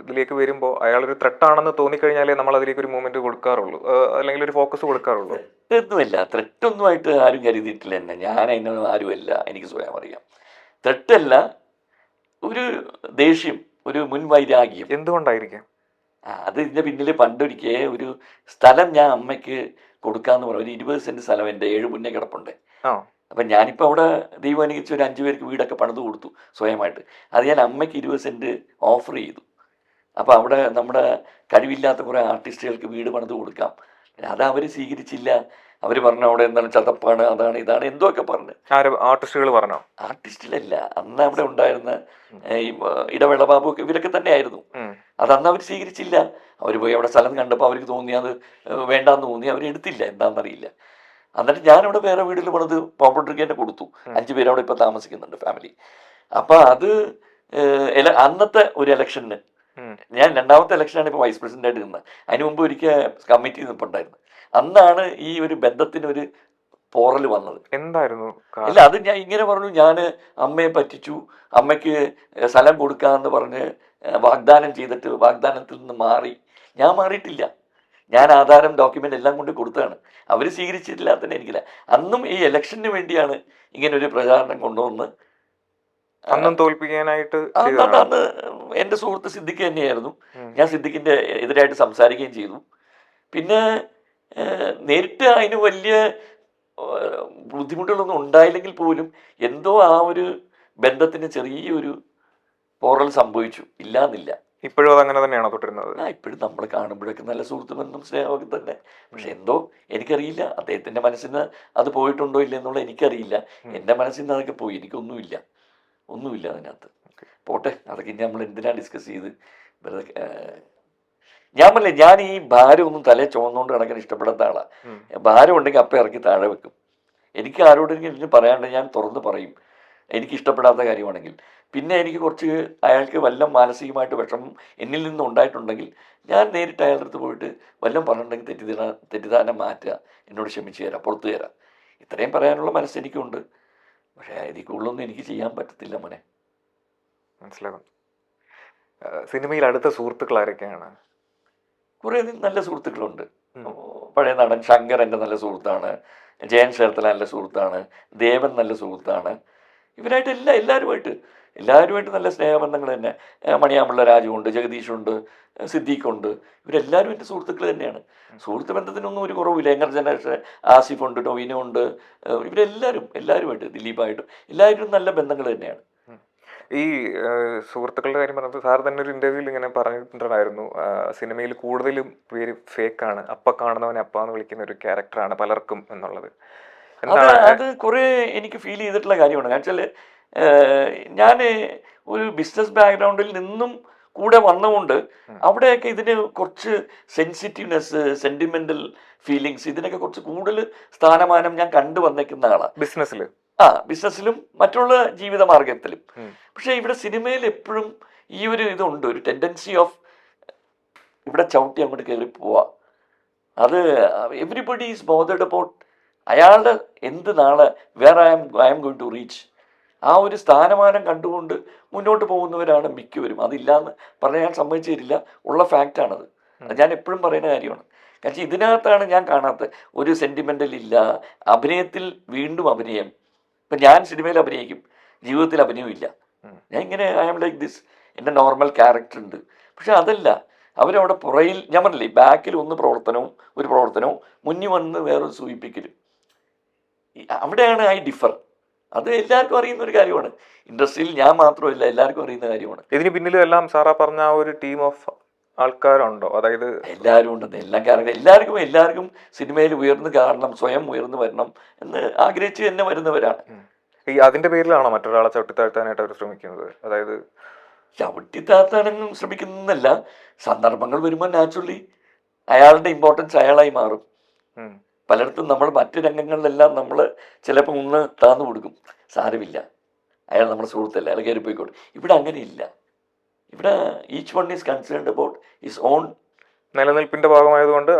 ഇതിലേക്ക് വരുമ്പോൾ അയാളൊരു ത്രെട്ടാണെന്ന് തോന്നിക്കഴിഞ്ഞാലേ നമ്മൾ അതിലേക്ക് ഒരു മൂവ്മെന്റ് കൊടുക്കാറുള്ളൂ, അല്ലെങ്കിൽ ഒരു ഫോക്കസ് കൊടുക്കാറുള്ളൂ. ഒന്നുമില്ല, ത്രെട്ടൊന്നുമായിട്ട് ആരും കരുതിയിട്ടില്ല എന്നെ. ഞാൻ അതിനൊന്നും ആരുമല്ല, എനിക്ക് സ്വയം അറിയാം. ത്രെട്ടല്ല, ഒരു ദേഷ്യം, ഒരു മുൻവൈരാഗ്യം. എന്തുകൊണ്ടായിരിക്കും അത്? ഇതിന്റെ പിന്നിൽ പണ്ടൊരിക്കേ ഒരു സ്ഥലം ഞാൻ അമ്മയ്ക്ക് കൊടുക്കാന്ന് പറഞ്ഞു. ഒരു 20 സെന്റ് സ്ഥലം എൻ്റെ 7 മുന്നേ കിടപ്പുണ്ട്. അപ്പം ഞാനിപ്പോൾ അവിടെ ദൈവം അനുഗ്രഹിച്ച് ഒരു 5 പേർക്ക് വീടൊക്കെ പണിത് കൊടുത്തു സ്വയമായിട്ട്. അത് ഞാൻ അമ്മയ്ക്ക് 20 സെന്റ് ഓഫർ ചെയ്തു. അപ്പോൾ അവിടെ നമ്മുടെ കഴിവില്ലാത്ത കുറേ ആർട്ടിസ്റ്റുകൾക്ക് വീട് പണിത് കൊടുക്കാം, അത് അവർ സ്വീകരിച്ചില്ല. അവർ പറഞ്ഞു അവിടെ എന്താണ് ചതപ്പാണ്, അതാണ് ഇതാണ് എന്തൊക്കെ പറഞ്ഞു. ആർട്ടിസ്റ്റുകൾ പറഞ്ഞോ? ആർട്ടിസ്റ്റിലല്ല, അന്ന് അവിടെ ഉണ്ടായിരുന്ന ഈ ഇടവേള ബാബു ഇവരൊക്കെ തന്നെയായിരുന്നു. അതന്ന് അവർ സ്വീകരിച്ചില്ല. അവർ പോയി അവിടെ സ്ഥലം കണ്ടപ്പോൾ അവർക്ക് തോന്നി അത് വേണ്ടാന്ന് തോന്നി, അവരെടുത്തില്ല, എന്താണെന്നറിയില്ല. എന്നിട്ട് ഞാനവിടെ വേറെ വീട്ടിൽ പണിത് പ്രോപ്പർട്ടിക്ക് തന്നെ കൊടുത്തു. 5 പേര് അവിടെ ഇപ്പൊ താമസിക്കുന്നുണ്ട്, ഫാമിലി. അപ്പൊ അത് അന്നത്തെ ഒരു ഇലക്ഷന് ഞാൻ 2ാമത്തെ ഇലക്ഷനാണ് ഇപ്പോൾ വൈസ് പ്രസിഡന്റ് ആയിട്ട് നിന്നത്. അതിന് മുമ്പ് ഒരിക്കൽ കമ്മിറ്റി നിൽപ്പുണ്ടായിരുന്നു. അന്നാണ് ഈ ഒരു ബന്ധത്തിനൊരു പോറൽ വന്നത്. എന്തായിരുന്നു? ഇല്ല, അത് ഞാൻ ഇങ്ങനെ പറഞ്ഞു, ഞാൻ അമ്മയെ പറ്റിച്ചു, അമ്മയ്ക്ക് സ്ഥലം കൊടുക്കാന്ന് പറഞ്ഞ് വാഗ്ദാനം ചെയ്തിട്ട് വാഗ്ദാനത്തിൽ നിന്ന് മാറി. ഞാൻ മാറിയിട്ടില്ല. ഞാൻ ആധാരം ഡോക്യുമെന്റ് എല്ലാം കൊണ്ട് കൊടുത്തതാണ്. അവർ സ്വീകരിച്ചിട്ടില്ല തന്നെ എനിക്കില്ല. അന്നും ഈ ഇലക്ഷന് വേണ്ടിയാണ് ഇങ്ങനെ ഒരു പ്രചാരണം കൊണ്ടുവന്ന് അന്നും തോൽപ്പിക്കാനായിട്ട്. അന്ന് എൻ്റെ സുഹൃത്ത് സിദ്ദിഖ് തന്നെയായിരുന്നു. ഞാൻ സിദ്ദിഖിന്റെ എതിരായിട്ട് സംസാരിക്കുകയും ചെയ്തു. പിന്നെ നേരിട്ട് അതിന് വലിയ ബുദ്ധിമുട്ടുകളൊന്നും ഉണ്ടായില്ലെങ്കിൽ പോലും എന്തോ ആ ഒരു ബന്ധത്തിന് ചെറിയൊരു പോറൽ സംഭവിച്ചു. ഇല്ലാന്നില്ല. ഇപ്പോഴും അതങ്ങനെ തന്നെയാണോ തുടരുന്നത്? ഇപ്പോഴും നമ്മൾ കാണുമ്പോഴൊക്കെ നല്ല സുഹൃത്ത് ബന്ധം, സ്നേഹമൊക്കെ തന്നെ. പക്ഷെ എന്തോ എനിക്കറിയില്ല, അദ്ദേഹത്തിന്റെ മനസ്സിൽ നിന്ന് അത് പോയിട്ടുണ്ടോ ഇല്ല എന്നുള്ള എനിക്കറിയില്ല. എൻ്റെ മനസ്സിൽ നിന്ന് അതൊക്കെ പോയി. എനിക്കൊന്നുമില്ല, ഒന്നുമില്ല അതിനകത്ത്. പോട്ടെ, അതൊക്കെ ഇനി നമ്മൾ എന്തിനാ ഡിസ്കസ് ചെയ്ത് വെറുതെ. ഞാൻ പറഞ്ഞില്ലേ, ഞാൻ ഈ ഭാരം ഒന്നും തലേ ചുവന്നുകൊണ്ട് കിടക്കാൻ ഇഷ്ടപ്പെടാത്ത ആളാ. ഭാരം ഉണ്ടെങ്കിൽ അപ്പം ഇറക്കി താഴെ വെക്കും. എനിക്ക് ആരോടെങ്കിലും പറയാണ്ട് ഞാൻ തുറന്ന് പറയും, എനിക്ക് ഇഷ്ടപ്പെടാത്ത കാര്യമാണെങ്കിൽ. പിന്നെ എനിക്ക് കുറച്ച് അയാൾക്ക് വല്ലതും മാനസികമായിട്ട് വിഷമം എന്നിൽ നിന്നും ഉണ്ടായിട്ടുണ്ടെങ്കിൽ ഞാൻ നേരിട്ട് അയാളുടെ അടുത്ത് പോയിട്ട് വല്ലതും പറഞ്ഞിട്ടുണ്ടെങ്കിൽ തെറ്റിദ്ധാരണ മാറ്റുക, എന്നോട് ക്ഷമിച്ചു തരാം, പുറത്തു തരാം. ഇത്രയും പറയാനുള്ള മനസ്സെനിക്കുണ്ട്. പക്ഷേ ഇതിൽ കൂടുതലൊന്നും എനിക്ക് ചെയ്യാൻ പറ്റത്തില്ല മോനെ. മനസ്സിലാകും. സിനിമയിൽ അടുത്ത സുഹൃത്തുക്കൾ ആരൊക്കെയാണ്? കുറേ നല്ല സുഹൃത്തുക്കളുണ്ട്. പഴയ നടൻ ശങ്കർ എൻ്റെ നല്ല സുഹൃത്താണ്. ജയൻ ചേർത്തല നല്ല സുഹൃത്താണ്. ദേവൻ നല്ല സുഹൃത്താണ്. ഇവരായിട്ട് എല്ലാവരുമായിട്ട് നല്ല സ്നേഹബന്ധങ്ങൾ തന്നെ. മണിയാമ്പുള്ള രാജുവുണ്ട്, ജഗദീഷുണ്ട്, സിദ്ദീഖുണ്ട്. ഇവരെല്ലാവരും എൻ്റെ സുഹൃത്തുക്കൾ തന്നെയാണ്. സുഹൃത്ത് ബന്ധത്തിനൊന്നും ഒരു കുറവില്ല. യങ്ങർ ജനറേഷൻ ആസിഫുണ്ട്, ടൊവിനോ ഉണ്ട്. എല്ലാവരുമായിട്ട്, ദിലീപായിട്ടും എല്ലാവരും നല്ല ബന്ധങ്ങൾ തന്നെയാണ്. ഈ സുഹൃത്തുക്കളുടെ കാര്യം പറഞ്ഞപ്പോൾ സാർ തന്നെ ഒരു ഇന്റർവ്യൂവിൽ ഇങ്ങനെ പറഞ്ഞിട്ടുണ്ടായിരുന്നു, സിനിമയിൽ കൂടുതലും പേര് ഫേക്കാണ്, അപ്പ കാണുന്നവൻ അപ്പാന്ന് വിളിക്കുന്ന ഒരു ക്യാരക്ടറാണ് പലർക്കും എന്നുള്ളത്. അത് കുറെ എനിക്ക് ഫീൽ ചെയ്തിട്ടുള്ള കാര്യമാണ്. കാരണം വെച്ചാൽ ഞാൻ ഒരു ബിസിനസ് ബാക്ക്ഗ്രൗണ്ടിൽ നിന്നും കൂടെ വന്നുകൊണ്ട് അവിടെയൊക്കെ ഇതിന് കുറച്ച് സെൻസിറ്റീവ്നെസ്, സെന്റിമെന്റൽ ഫീലിങ്സ്, ഇതിനൊക്കെ കുറച്ച് കൂടുതൽ സ്ഥാനമാനം ഞാൻ കണ്ടു വന്നേക്കുന്ന ആളാണ്. ബിസിനസ്സിലും മറ്റുള്ള ജീവിത മാർഗത്തിലും. പക്ഷെ ഇവിടെ സിനിമയിൽ എപ്പോഴും ഈ ഒരു ഇതുണ്ട്, ഒരു ടെൻഡൻസി ഓഫ് ഇവിടെ ചവിട്ടി അങ്ങോട്ട് കയറി പോവാ. അത് എവരിബഡി ഈസ് ബോതേഡ് അബൌട്ട് അയാളുടെ എന്ത് നാളെ വേറെ I am going to reach. ആ ഒരു സ്ഥാനമാനം കണ്ടുകൊണ്ട് മുന്നോട്ട് പോകുന്നവരാണ് മിക്കവരും. അതില്ലാന്ന് പറഞ്ഞാൽ ഞാൻ സമ്മതിച്ചു തരില്ല, ഉള്ള ഫാക്റ്റാണത്. അത് ഞാൻ എപ്പോഴും പറയുന്ന കാര്യമാണ്. കാരണം ഇതിനകത്താണ് ഞാൻ കാണാത്ത ഒരു സെന്റിമെന്റൽ ഇല്ല. അഭിനയത്തിൽ വീണ്ടും അഭിനയം. ഇപ്പം ഞാൻ സിനിമയിൽ അഭിനയിക്കും, ജീവിതത്തിൽ അഭിനയമില്ല. ഞാൻ ഇങ്ങനെ ഐ ആം ലൈക്ക് ദിസ്, എൻ്റെ നോർമൽ ക്യാരക്ടർ ഉണ്ട്. പക്ഷെ അതല്ല, അവരവിടെ പുറയിൽ ഞാൻ പറഞ്ഞില്ലേ, ബാക്കിൽ ഒരു പ്രവർത്തനവും മുന്നിൽ വന്ന് വേറൊരു സൂചിപ്പിക്കലും. അവിടെയാണ് ഐ ഡിഫർ. അത് എല്ലാവർക്കും അറിയുന്ന ഒരു കാര്യമാണ്. ഇൻഡസ്ട്രിയിൽ ഞാൻ മാത്രമല്ല, എല്ലാവർക്കും അറിയുന്ന കാര്യമാണ്. ഇതിന് പിന്നിലും എല്ലാം സാറാ പറഞ്ഞ ആ ഒരു ടീം ഓഫ് ആൾക്കാരുണ്ടോ? അതായത് എല്ലാവരും ഉണ്ടെന്ന്, എല്ലാ ക്യാരക്ടർ എല്ലാവർക്കും സിനിമയിൽ ഉയർന്നു കാണണം, സ്വയം ഉയർന്നു വരണം എന്ന് ആഗ്രഹിച്ച് തന്നെ വരുന്നവരാണ്. അതിന്റെ പേരിലാണോ മറ്റൊരാളെ ചവിട്ടിത്താഴ്ത്താനായിട്ട് അവർ ശ്രമിക്കുന്നത്? അതായത് ചവിട്ടിത്താഴ്ത്താനൊന്നും ശ്രമിക്കുന്നല്ല, സന്ദർഭങ്ങൾ വരുമ്പോൾ നാച്ചുറലി അയാളുടെ ഇമ്പോർട്ടൻസ് അയാളായി മാറും. പലയിടത്തും നമ്മൾ മറ്റു രംഗങ്ങളിലെല്ലാം നമ്മൾ ചിലപ്പോൾ ഒന്ന് താന്നു കൊടുക്കും, സാരമില്ല, അയാൾ നമ്മുടെ സുഹൃത്തല്ല, അയാൾ കയറി പോയിക്കോട്ടെ. ഇവിടെ അങ്ങനെയില്ല. ഇവിടെ each one is concerned about his own നിലനിൽപ്പിന്റെ ഭാഗമായതുകൊണ്ട്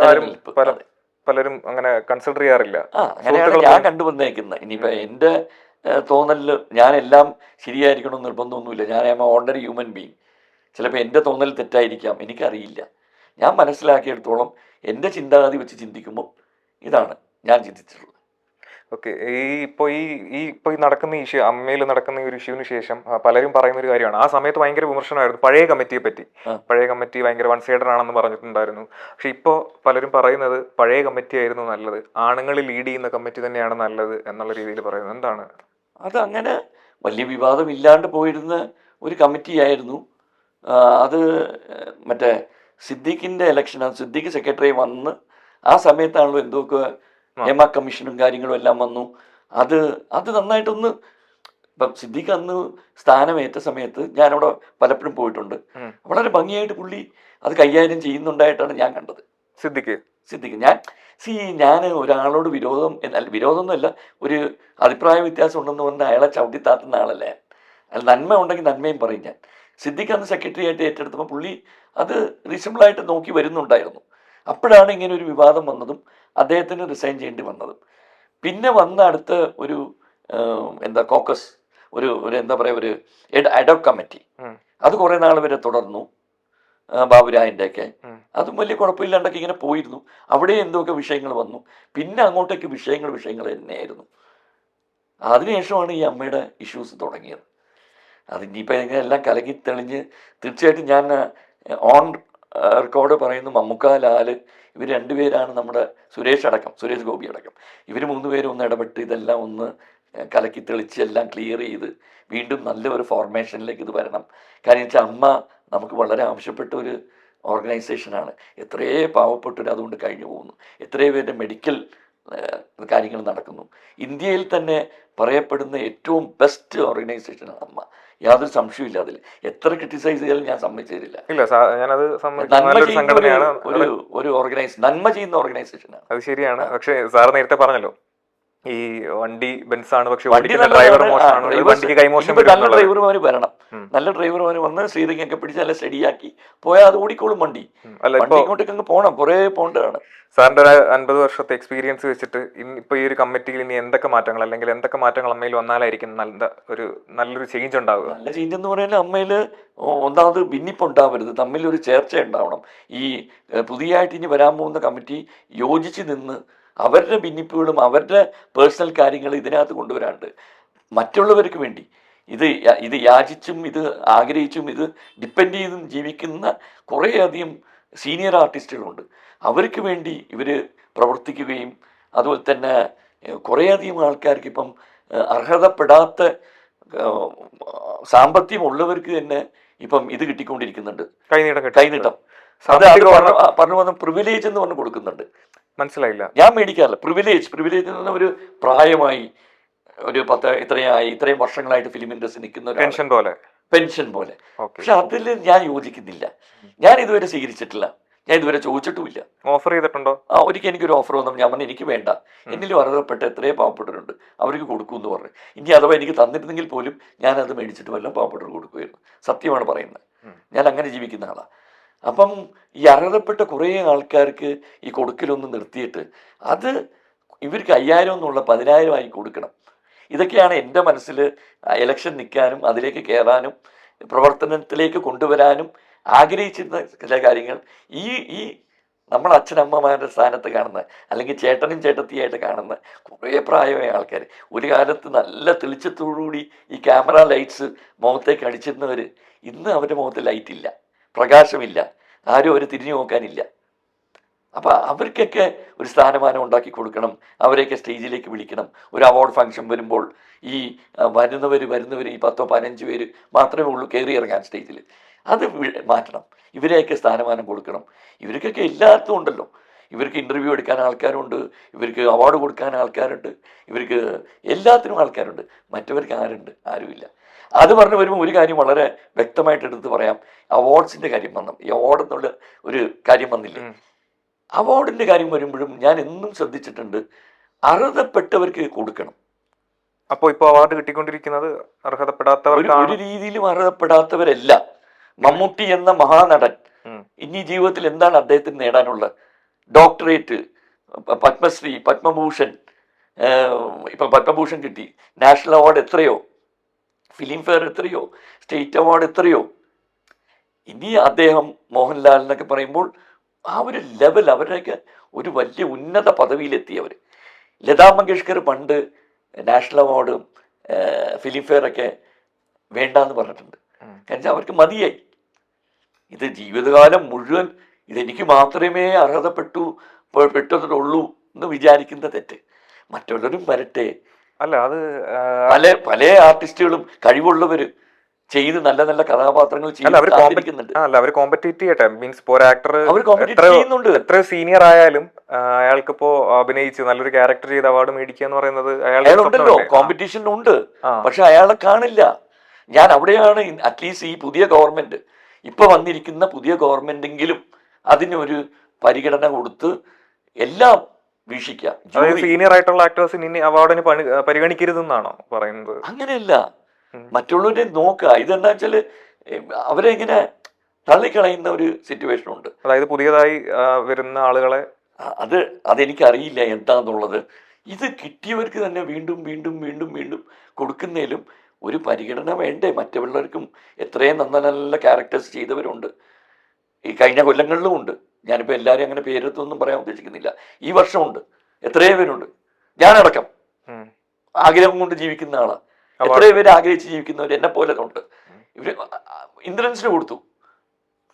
പലരും അങ്ങനെ കൺസിഡർ ചെയ്യാറില്ല. അങ്ങനെയാണ് ഞാൻ കണ്ടുവന്നേക്കുന്നത്. ഇനിയിപ്പോൾ എൻ്റെ തോന്നലിൽ ഞാനെല്ലാം ശരിയായിരിക്കണമെന്ന് നിർബന്ധമൊന്നുമില്ല. ഞാൻ ആം ഓർഡിനറി ഹ്യൂമൻ ബീങ്. ചിലപ്പോൾ എൻ്റെ തോന്നൽ തെറ്റായിരിക്കാം, എനിക്കറിയില്ല. ഞാൻ മനസ്സിലാക്കിയെടുത്തോളം എൻ്റെ ചിന്താഗതി വെച്ച് ചിന്തിക്കുമ്പോൾ ഇതാണ് ഞാൻ ചിന്തിച്ചിട്ടുള്ളത്. ഓക്കെ. ഇപ്പോൾ ഈ നടക്കുന്ന ഇഷ്യൂ, അമ്മയിൽ നടക്കുന്ന ഒരു ഇഷ്യൂവിന് ശേഷം പലരും പറയുന്ന ഒരു കാര്യമാണ്, ആ സമയത്ത് ഭയങ്കര വിമർശനമായിരുന്നു പഴയ കമ്മിറ്റിയെ പറ്റി. പഴയ കമ്മിറ്റി ഭയങ്കര വൺ സൈഡഡ് ആണെന്ന് പറഞ്ഞിട്ടുണ്ടായിരുന്നു. പക്ഷെ ഇപ്പോൾ പലരും പറയുന്നത് പഴയ കമ്മിറ്റി ആയിരുന്നു നല്ലത്, ആണുങ്ങൾ ലീഡ് ചെയ്യുന്ന കമ്മിറ്റി തന്നെയാണ് നല്ലത് എന്നുള്ള രീതിയിൽ പറയുന്നത്. എന്താണ് അത്? അങ്ങനെ വലിയ വിവാദം ഇല്ലാണ്ട് പോയിരുന്ന ഒരു കമ്മിറ്റി ആയിരുന്നു അത്. മറ്റേ സിദ്ദീഖിൻ്റെ ഇലക്ഷൻ, സിദ്ദീഖ് സെക്രട്ടറി വന്ന് ആ സമയത്താണല്ലോ എന്തൊക്കെ ഹേമ കമ്മീഷനും കാര്യങ്ങളും എല്ലാം വന്നു. അത് അത് നന്നായിട്ടൊന്ന് ഇപ്പം സിദ്ദിഖ് അന്ന് സ്ഥാനമേറ്റ സമയത്ത് ഞാനവിടെ പലപ്പോഴും പോയിട്ടുണ്ട്. വളരെ ഭംഗിയായിട്ട് പുള്ളി അത് കൈകാര്യം ചെയ്യുന്നുണ്ടായിട്ടാണ് ഞാൻ കണ്ടത്. സിദ്ദിഖ് ഞാൻ ഒരാളോട് വിരോധമൊന്നുമല്ല, ഒരു അഭിപ്രായ വ്യത്യാസം ഉണ്ടെന്ന് പറഞ്ഞാൽ അയാളെ ചവിട്ടിത്താത്തുന്ന ആളല്ലേ. അയാൾ നന്മ ഉണ്ടെങ്കിൽ നന്മയും പറയും. ഞാൻ സിദ്ദിഖ് അന്ന് സെക്രട്ടറി ആയിട്ട് ഏറ്റെടുത്തപ്പോൾ പുള്ളി അത് റീസണബിളായിട്ട് നോക്കി വരുന്നുണ്ടായിരുന്നു. അപ്പോഴാണ് ഇങ്ങനെ ഒരു വിവാദം വന്നതും അദ്ദേഹത്തിന് റിസൈൻ ചെയ്യേണ്ടി വന്നതും. പിന്നെ വന്ന അടുത്ത ഒരു കോക്കസ്, ഒരു എന്താ പറയുക, ഒരു അഡോക് കമ്മിറ്റി, അത് കുറെ നാൾ വരെ തുടർന്നു. ബാബുരായൻ്റെ ഒക്കെ അതും വലിയ കുഴപ്പമില്ലാണ്ടൊക്കെ ഇങ്ങനെ പോയിരുന്നു. അവിടെ എന്തൊക്കെ വിഷയങ്ങൾ വന്നു. പിന്നെ അങ്ങോട്ടേക്ക് വിഷയങ്ങൾ തന്നെയായിരുന്നു. അതിനുശേഷമാണ് ഈ അമ്മയുടെ ഇഷ്യൂസ് തുടങ്ങിയത്. അതിനിപ്പോൾ എല്ലാം കലങ്ങി തെളിഞ്ഞ് തീർച്ചയായിട്ടും ഞാൻ ഓൺ റെക്കോർഡ് പറയുന്നു, മമ്മൂക്ക, ലാല് ഇവർ രണ്ടുപേരാണ്, നമ്മുടെ സുരേഷ് ഗോപി അടക്കം ഇവർ മൂന്നുപേരും ഒന്ന് ഇടപെട്ട് ഇതെല്ലാം ഒന്ന് കലക്കി തെളിച്ച് എല്ലാം ക്ലിയർ ചെയ്ത് വീണ്ടും നല്ലൊരു ഫോർമേഷനിലേക്ക് ഇത് വരണം. കാരണം വെച്ചാൽ അമ്മ നമുക്ക് വളരെ ആവശ്യപ്പെട്ട ഒരു ഓർഗനൈസേഷനാണ്. എത്രയേ പാവപ്പെട്ടവർ അതുകൊണ്ട് കഴിഞ്ഞു പോകുന്നു, എത്രയോ പേരുടെ മെഡിക്കൽ കാര്യങ്ങൾ നടക്കുന്നു. ഇന്ത്യയിൽ തന്നെ പറയപ്പെടുന്ന ഏറ്റവും ബെസ്റ്റ് ഓർഗനൈസേഷനാണ് അമ്മ, യാതൊരു സംശയമില്ല. അതിൽ എത്ര ക്രിട്ടിസൈസ് ചെയ്താലും ഞാൻ സമ്മതിച്ചില്ല. നന്മ ചെയ്യുന്ന ഓർഗനൈസേഷനാണ്. അത് ശരിയാണ്. പക്ഷേ സാർ നേരത്തെ പറഞ്ഞല്ലോ ഈ വണ്ടി ബെൻസാണ്, പക്ഷെ ഡ്രൈവർ മോശമാണ്, വണ്ടിക്ക് കൈമോശം വരും. നല്ല ഡ്രൈവർമാർ വരണം, നല്ല ഡ്രൈവർമാർ വന്ന് സ്റ്റീറിംഗ് പിടിച്ച് നല്ല സ്റ്റഡിയാക്കി പോയാൽ അത് ഓടിക്കോളും വണ്ടി. ഇങ്ങോട്ടേക്ക് അങ്ങ് പോകണം, കുറേ പോകേണ്ടതാണ്. സാറിന്റെ ഒരു 50 വർഷത്തെ എക്സ്പീരിയൻസ് വെച്ചിട്ട് ഇപ്പൊ ഈ ഒരു കമ്മിറ്റിയിൽ ഇനി എന്തൊക്കെ മാറ്റങ്ങൾ, അല്ലെങ്കിൽ എന്തൊക്കെ മാറ്റങ്ങൾ അമ്മയിൽ വന്നാലായിരിക്കും നല്ലൊരു ചേഞ്ച് ഉണ്ടാവുക? നല്ല ചേഞ്ച് എന്ന് പറയുന്നത് അമ്മയിൽ ഒന്നാമത് ഭിന്നിപ്പ് ഉണ്ടാവരുത്, തമ്മിൽ ഒരു ചേർച്ച ഉണ്ടാവണം. ഈ പുതിയതായിട്ട് ഇനി വരാൻ പോകുന്ന കമ്മിറ്റി യോജിച്ച് നിന്ന് അവരുടെ ഭിന്നിപ്പുകളും അവരുടെ പേഴ്സണൽ കാര്യങ്ങൾ ഇതിനകത്ത് കൊണ്ടുവരാണ്ട് മറ്റുള്ളവർക്ക് വേണ്ടി ഇത് യാചിച്ചും ഇത് ആഗ്രഹിച്ചും ഇത് ഡിപ്പെൻഡ് ചെയ്തും ജീവിക്കുന്ന കുറേയധികം സീനിയർ ആർട്ടിസ്റ്റുകളുണ്ട്. അവർക്ക് വേണ്ടി ഇവർ പ്രവർത്തിക്കുകയും അതുപോലെ തന്നെ കുറേയധികം ആൾക്കാർക്ക് ഇപ്പം അർഹതപ്പെടാത്ത സാമ്പത്തികമുള്ളവർക്ക് തന്നെ ഇപ്പം ഇത് കിട്ടിക്കൊണ്ടിരിക്കുന്നുണ്ട്, കൈനീട്ടം. അത് പറഞ്ഞു വന്ന പ്രിവിലേജ് എന്ന് പറഞ്ഞ് കൊടുക്കുന്നുണ്ട്. മനസ്സിലായില്ല, ഞാൻ മേടിക്കാറില്ല. പ്രിവിലേജ് എന്ന് പറഞ്ഞ ഒരു പ്രായമായി ഒരു ഇത്രയും വർഷങ്ങളായിട്ട് ഫിലിം ഇൻഡസ്ട്രി നിൽക്കുന്ന പെൻഷൻ പോലെ. പക്ഷെ അതിൽ ഞാൻ യോജിക്കുന്നില്ല. ഞാൻ ഇതുവരെ സ്വീകരിച്ചിട്ടില്ല, ഞാൻ ഇതുവരെ ചോദിച്ചിട്ടുമില്ല. ഓഫർ ചെയ്തിട്ടുണ്ടോ? ഒരിക്കൽ എനിക്കൊരു ഓഫർ വന്നു. ഞാൻ പറഞ്ഞു എനിക്ക് വേണ്ട, എന്നിലും അർഹതപ്പെട്ട എത്രയോ പാവപ്പെട്ടവരുണ്ട്, അവർക്ക് കൊടുക്കുമെന്ന് പറഞ്ഞു. ഇനി അഥവാ എനിക്ക് തന്നിരുന്നെങ്കിൽ പോലും ഞാനത് മേടിച്ചിട്ട് വല്ല പാവപ്പെട്ടവർ കൊടുക്കുമായിരുന്നു. സത്യമാണ് പറയുന്നത്, ഞാൻ അങ്ങനെ ജീവിക്കുന്ന ആളാണ്. അപ്പം ഈ അർഹതപ്പെട്ട കുറേ ആൾക്കാർക്ക് ഈ കൊടുക്കലൊന്ന് നിർത്തിയിട്ട് അത് ഇവർക്ക് 5000 എന്നുള്ള 10,000 ആയി കൊടുക്കണം. ഇതൊക്കെയാണ് എൻ്റെ മനസ്സിൽ ഇലക്ഷൻ നിൽക്കാനും അതിലേക്ക് കയറാനും പ്രവർത്തനത്തിലേക്ക് കൊണ്ടുവരാനും ആഗ്രഹിച്ചിരുന്ന ചില കാര്യങ്ങൾ. ഈ നമ്മൾ അച്ഛനമ്മമാരുടെ സ്ഥാനത്ത് കാണുന്ന, അല്ലെങ്കിൽ ചേട്ടനും ചേട്ടത്തിയായിട്ട് കാണുന്ന കുറേ പ്രായമായ ആൾക്കാർ, ഒരു കാലത്ത് നല്ല തെളിച്ചത്തോടുകൂടി ഈ ക്യാമറ ലൈറ്റ്സ് മുഖത്തേക്ക് അടിച്ചിരുന്നവർ ഇന്ന് അവരുടെ മുഖത്ത് ലൈറ്റില്ല, പ്രകാശമില്ല, ആരും അവർ തിരിഞ്ഞു നോക്കാനില്ല. അപ്പം അവർക്കൊക്കെ ഒരു സ്ഥാനമാനം ഉണ്ടാക്കി കൊടുക്കണം, അവരെയൊക്കെ സ്റ്റേജിലേക്ക് വിളിക്കണം. ഒരു അവാർഡ് ഫംഗ്ഷൻ വരുമ്പോൾ ഈ വരുന്നവർ ഈ 10-15 പേര് മാത്രമേ ഉള്ളൂ കയറി ഇറങ്ങാൻ സ്റ്റേജിൽ. അത് മാറ്റണം, ഇവരെയൊക്കെ സ്ഥാനമാനം കൊടുക്കണം. ഇവർക്കൊക്കെ എല്ലാത്തും ഉണ്ടല്ലോ, ഇവർക്ക് ഇൻ്റർവ്യൂ എടുക്കാൻ ആൾക്കാരുണ്ട്, ഇവർക്ക് അവാർഡ് കൊടുക്കാൻ ആൾക്കാരുണ്ട്, ഇവർക്ക് എല്ലാത്തിനും ആൾക്കാരുണ്ട്. മറ്റവർക്ക് ആരുമില്ല. അത് പറഞ്ഞു വരുമ്പോൾ ഒരു കാര്യം വളരെ വ്യക്തമായിട്ട് എടുത്ത് പറയാം. അവാർഡ്സിൻ്റെ കാര്യം വന്നു, ഈ അവാർഡ് എന്നുള്ള ഒരു കാര്യം വന്നില്ലേ, അവാർഡിൻ്റെ കാര്യം വരുമ്പോഴും ഞാൻ എന്നും ശ്രദ്ധിച്ചിട്ടുണ്ട്, അർഹതപ്പെട്ടവർക്ക് കൊടുക്കണം. അപ്പോൾ ഇപ്പോൾ അവാർഡ് കിട്ടിക്കൊണ്ടിരിക്കുന്നത് അർഹതപ്പെടാത്തവർക്കാണ്. ഒരു രീതിയിലും അർഹതപ്പെടാത്തവരല്ല. മമ്മൂട്ടി എന്ന മഹാനടൻ ഇനി ജീവിതത്തിൽ എന്താണ് അദ്ദേഹത്തിന് നേടാനുള്ളത്? ഡോക്ടറേറ്റ്, പത്മശ്രീ, പത്മഭൂഷൺ, ഇപ്പം പത്മഭൂഷൺ കിട്ടി, നാഷണൽ അവാർഡ് എത്രയോ, ഫിലിം ഫെയർ എത്രയോ, സ്റ്റേറ്റ് അവാർഡ് എത്രയോ. ഇനി അദ്ദേഹം മോഹൻലാൽ എന്നൊക്കെ പറയുമ്പോൾ ആ ഒരു ലെവൽ, അവരുടെയൊക്കെ ഒരു വലിയ ഉന്നത പദവിയിലെത്തിയവർ. ലതാ മങ്കേഷ്കർ പണ്ട് നാഷണൽ അവാർഡും ഫിലിം ഫെയർ ഒക്കെ വേണ്ടാന്ന് പറഞ്ഞിട്ടുണ്ട്. കാരണം അവർക്ക് മതിയായി. ഇത് ജീവിതകാലം മുഴുവൻ ഇതെനിക്ക് മാത്രമേ പെട്ടതുള്ളൂ എന്ന് വിചാരിക്കുന്ന തെറ്റ്. മറ്റുള്ളവരും വരട്ടെ. അല്ല, അത് പല ആർട്ടിസ്റ്റുകളും കഴിവുള്ളവർ ചെയ്ത് നല്ല നല്ല കഥാപാത്രങ്ങൾ അല്ല ചെയ്ത് അവര് കാത്തിരിക്കുന്നുണ്ട്. അല്ല അവര് കോമ്പറ്റീറ്റ് ചെയ്യട്ടെ, മീൻസ് ഇപ്പോൾ ഒരു ആക്ടർ അവർ കോമ്പറ്റീറ്റ് എത്ര ചെയ്യുന്നുണ്ട്. എത്ര സീനിയർ ആയാലും അയാൾക്കിപ്പോ അഭിനയിച്ച് നല്ലൊരു ക്യാരക്ടർ ചെയ്ത് അവാർഡ് മേടിക്കുക എന്ന് പറയുന്നത് അയാളുടെ അയാളുണ്ടല്ലോ, സ്വപ്നമല്ലേ. കോമ്പറ്റീഷനിലുണ്ട്. ആ പക്ഷെ അയാളെ കാണില്ല. ഞാൻ അവിടെയാണ് അറ്റ്ലീസ്റ്റ് ഈ പുതിയ ഗവൺമെന്റ്, ഇപ്പൊ വന്നിരിക്കുന്ന പുതിയ ഗവൺമെന്റെങ്കിലും അതിനൊരു പരിഗണന കൊടുത്ത് എല്ലാം വീക്ഷിക്കാം. അതായത് ജൂറി സീനിയർ ആയിട്ടുള്ള ആക്ടേഴ്സിന് ഇനി അവാർഡിന് പരിഗണിക്കരുതെന്നാണോ പറയുന്നത്? അങ്ങനെയല്ല, ഉം. മറ്റുള്ളവരെ നോക്കുക. ഇതെന്താ വെച്ചാല് അവരെ ഇങ്ങനെ തള്ളിക്കളയുന്ന ഒരു സിറ്റുവേഷൻ ഉണ്ട്. അതായത് പുതിയതായി വരുന്ന ആളുകളെ അത് അതെനിക്കറിയില്ല എന്താന്നുള്ളത്. ഇത് കിട്ടിയവർക്ക് തന്നെ വീണ്ടും വീണ്ടും വീണ്ടും വീണ്ടും കൊടുക്കുന്നതിലും ഒരു പരിഗണന വേണ്ടേ? മറ്റുള്ളവർക്കും എത്രയും നല്ല നല്ല ക്യാരക്ടേഴ്സ് ചെയ്തവരുണ്ട്, ഈ കഴിഞ്ഞ കൊല്ലങ്ങളിലും ഉണ്ട്. ഞാനിപ്പോൾ എല്ലാവരും അങ്ങനെ പേരെടുത്തൊന്നും പറയാൻ ഉദ്ദേശിക്കുന്നില്ല. ഈ വർഷമുണ്ട്, എത്രയോ പേരുണ്ട്, ഞാനടക്കം ആഗ്രഹം കൊണ്ട് ജീവിക്കുന്ന ആളാണ്. എത്രയോ പേര് ആഗ്രഹിച്ച് ജീവിക്കുന്നവർ എന്നെ പോലെ ഉണ്ട്. ഇവര് ഇന്ദ്രൻസിന് കൊടുത്തു,